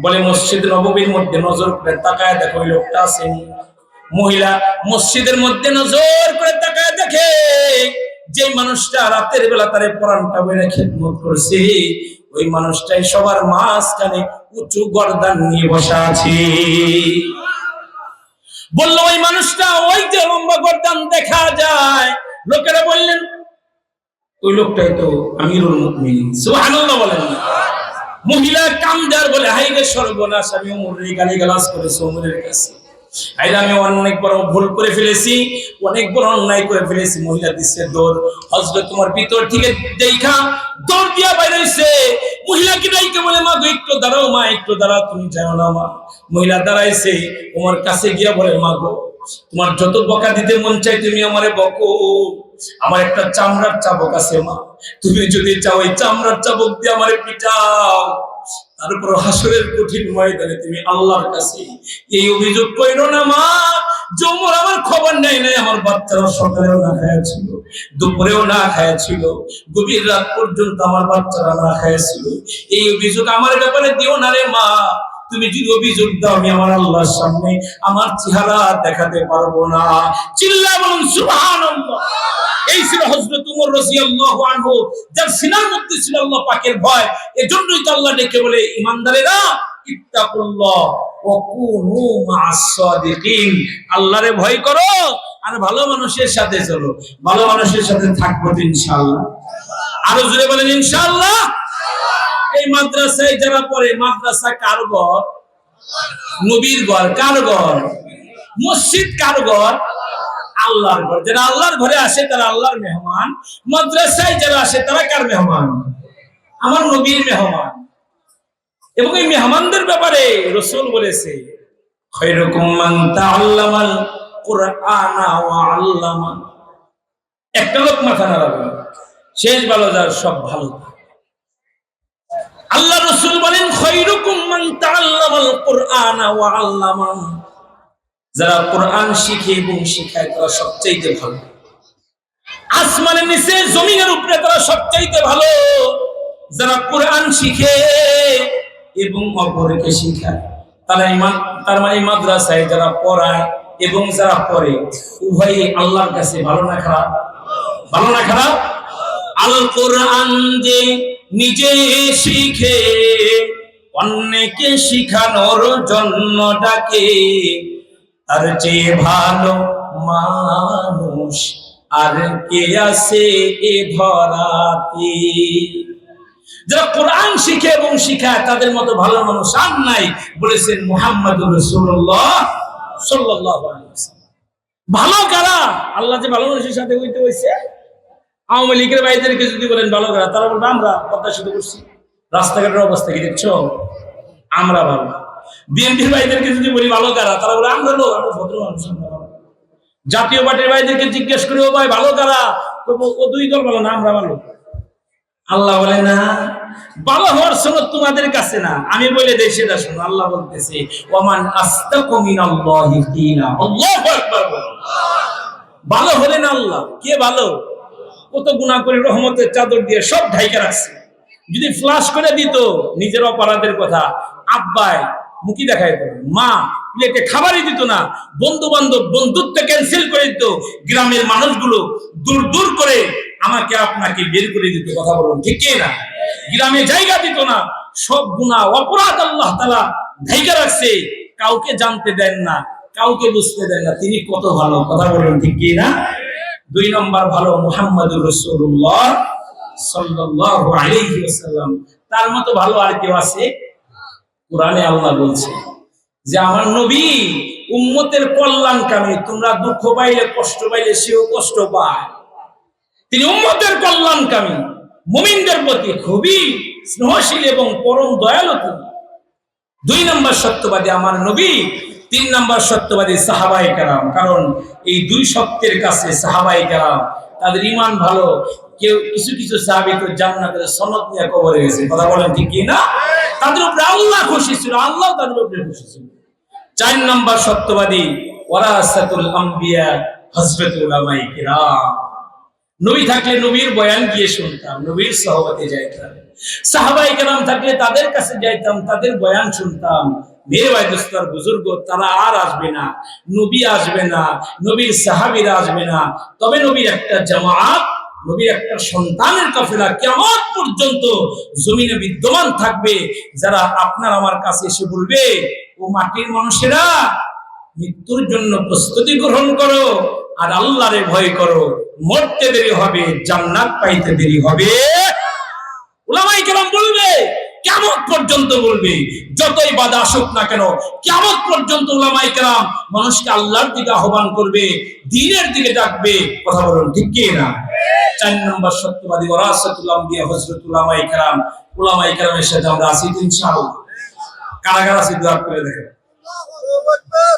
[SPEAKER 1] বলে, মসজিদ নববীর মধ্যে নজর করে তাকায় দেখো ওই লোকটা আছেন। মহিলা মসজিদের মধ্যে নজর করে তাকায় দেখে যে মানুষটা রাতের বেলা তারে পরানটা বইরা খেদমত করছে, ওই মানুষটাই সবার মাঝখানে উঁচু গর্দান নিয়ে বসা আছে। বললো, ওই মানুষটা ওই যে লম্বা গর্দান দেখা যায়। লোকেরা বললেন, ওই লোকটাই তো আমিরুল মুমিনিন। সুবহানাল্লাহ বলেন। মহিলা কামদার বলে, হাই রে সর্বনাশ, আমি ওমরের গালিগালাজ করেছি ওমরের কাছে। আমি অনেক বড় ভুল করে ফেলেছি, অনেক বড় অন্যায় করে ফেলেছি। মহিলা দিচ্ছে দৌড়। হযরত তোমার ভিতর থেকে দেখা দৌড় দিয়া বাইরে হইছে। মহিলাকে ডাইকে বলে, মা গো একটু দাঁড়াও মা, একটু দাঁড়াও, তুমি যাও না মা। মহিলা দাঁড়াইছে। ওমর কাছে গিয়া বলে, মা গো তোমার যত বকা দিতে মন চাই তুমি আমারে বকো, আমার একটা চামড়ার চাবুক আছে মা, তুমি যদি চাও এই চামড়ার চাবুক দিয়ে আমারে পিটাও। তারপর হাসরের কঠিন ময়দানে তুমি আল্লাহর কাছে এই অভিযোগ কইরো না মা, ওমর আমার খবর নেই নাই, আমার বাচ্চারা সকালেও না খাইছিল, দুপুরেও না খাইছিল, গভীর রাত পর্যন্ত আমার বাচ্চারা না খাইছিল। এই অভিযোগ আমার ব্যাপারে দিও না রে মা। তুমি যদি অভিযোগ দাও, আমি আমার আল্লাহর সামনে আমার চেহারা দেখাতে পারবো না। চিল্লায় বলুন সুবহানাল্লাহ। এই ছিল হযরত ওমর রাদিয়াল্লাহু আনহু, যার সিনার মধ্যে ছিল আল্লাহ পাকের ভয়। এজন্যই তো আল্লাহ ডেকে বলে, ঈমানদারেরা ইত্তাকুল্লাহ ওয়া কুনু মা'আস সাদিকিন, আল্লাহরে ভয় করো আর ভালো মানুষের সাথে চলো। ভালো মানুষের সাথে থাকবো ইনশাআল্লাহ। আরো জোরে বলেন ইনশাআল্লাহ। এই মাদ্রাসায় যারা পড়ে, মাদ্রাসা কার ঘর? নবীর ঘর। কার ঘর? মসজিদ কার ঘর? আল্লাহর ঘর। যারা আল্লাহর ঘরে আসে তারা আল্লাহর মেহমান। মাদ্রাসায় যারা আসে তারা কার মেহমান? আমার নবীর মেহমান। এবং এই মেহমানদের ব্যাপারে রাসূল বলেছে, খায়রুকুম মান তাআল্লামাল কুরআনা ওয়া আল্লামা। একটা লোক মাথা নাড়াবে, শেষ ভালো যার সব ভালো। আল্লাহ রাসূল বলেন, খায়রুকুম মান তাআল্লামাল কুরআনা ওয়া আল্লামা। যারা কোরআন শিখে এবং শিখায় তারা সবচাইতে ভালো। আসমানের নিচে জমিনের উপরে তারা সবচাইতে ভালো। যারা কোরআন শিখে এবং অপরকে শিখায় তার মানে মাদ্রাসায় যারা পড়ায় এবং যারা পড়ে উভয়ই আল্লাহর কাছে ভালো না খারাপ? ভালো না খারাপ? আল কোরআন যে নিজে শিখে অন্যকে শিখানোর জন্য ডাকে, তার চেয়ে ভালো মানুষ আর কে আছে এ ধরাতে। যারা কোরআন শিখে এবং শিখায় তাদের মতো ভালো মানুষ আর নাই, বলেছেন মুহাম্মদুর রাসূলুল্লাহ সাল্লাল্লাহু আলাইহি ওয়াসাল্লাম। ভালো কারা? আল্লাহ যে ভালো মানুষের সাথে হইতে হইছে। আওয়ামী লীগের ভাইদেরকে যদি বলেন ভালো কারা, তারা বলবে আমরা পদ্মা সেতু করছি, রাস্তাঘাটের অবস্থা কি দেখছো, আমরা ভালো। বিএনপির ভাইদেরকে যদি বলি ভালো কারা, তারা বলে আমরা লোক, আমরা ভদ্র মানুষ। জাতীয় পার্টির ভাইদেরকে জিজ্ঞেস করি, ও ভাই ভালো কারা, ও দুই দল ভালো না, আমরা ভালো। আল্লাহ বলে না, ভালো হওয়ার সনদ তোমাদের কাছে না, আমি বলে দেই সেটা শোনো। আল্লাহ বলতেছে ওয়ামান আস্তাকু মিনাল্লাহি দীনা। আল্লাহু আকবার বলুন। ভালো হলেন আল্লাহ। কে ভালো? কত গুনাহ করে রহমতের চাদর দিয়ে সব ঢাইকা রাখছে। যদি ফ্লাশ করে দিত নিজের অপরাধের কথা, আব্বাই মুখি দেখাইত না, মা প্লেটে খাবারই দিত না, বন্ধু বান্ধব বন্ধুত্ব ক্যান্সেল করে দিত, গ্রামের মানুষগুলো দূর দূর করে আমাকে আপনাকে বের করে দিত। কথা বলুন ঠিক কি না? গ্রামে জায়গা দিত না, সব গুনাহ অপরাধ আল্লাহ তাআলা ঢাইকা রাখছে, কাউকে জানতে দেন না, কাউকে বুঝতে দেন না। তিনি কত ভালো। কথা বলুন ঠিক কি না? 2 নম্বর ভালো মুহাম্মদুর রাসূলুল্লাহ সাল্লাল্লাহু আলাইহি ওয়াসাল্লাম। তার মতো ভালো আর কেউ আছে? কোরআনে আল্লাহ বলছে যে আমার নবী উম্মতের কল্যাণকামী। তোমরা দুঃখ পাইলে কষ্ট পাইলে সেও কষ্ট পায়। তিনি উম্মতের কল্যাণকামী, মুমিনদের প্রতি খুবই স্নেহশীল এবং পরম দয়ালু তিনি। 2 নম্বর সত্যবাদী আমার নবী। 3 নম্বর সত্যবাদী সাহাবায়ে কেরাম। কারণ এই 2 সত্যের কাছে সাহাবায়ে কেরাম তাদের ঈমান ভালো। কেউ কিছু কিছু সাহাবী তো জান্নাতের সনদ নিয়ে কবরে গেছে। কথা বলেন ঠিক কি না? তাদের উপরে আল্লাহ খুশি ছিল, আল্লাহ তাদের উপরে খুশি ছিল। 4 নম্বর সত্যবাদী ওয়ারাসাতুল আম্বিয়া, হযরত উলামায়ে কেরাম। নবী থাকলে নবীর বয়ান গিয়ে শুনতাম, নবীর সহবতে যাইতাম। সাহাবায়ে কেরাম থাকলে তাদের কাছে যাইতাম, তাদের বয়ান শুনতাম। মেরে ভাই দোস্তর বুজুর্গ, তারা আর আসবে না, নবী আসবে না, নবীর সাহাবীরা আসবে না, তবে নবীর একটা জামাত, নবীর একটা সন্তানের কাফেলা কিয়ামত পর্যন্ত জমিনে বিদ্যমান থাকবে, যারা আপনার আমার কাছে এসে বলবে ও মাটির মানুষেরা মৃত্যুর জন্য প্রস্তুতি গ্রহণ করো আর আল্লাহরে ভয় করো, মরতে দেরি হবে, জান্নাত পাইতে দেরি হবে। উলামায়ে কেরাম বলবে, কিয়ামত পর্যন্ত বলবে, যতই বাধা আসুক না কেন, কিয়ামত পর্যন্ত উলামায়ে কেরাম মানুষকে আল্লাহর দিকে আহ্বান করবে, দ্বীনের দিকে ডাকবে। কথা বলুন ঠিক কি না? 4 নম্বর সত্যবাদী ওয়ারাসাতুল আম্বিয়া, হযরত উলামায়ে কেরাম। উলামায়ে কেরামের সাথে আমরা আছি ইনশাআল্লাহ। কারা কারা আছি দোয়া করে দেখেন। আল্লাহু আকবার।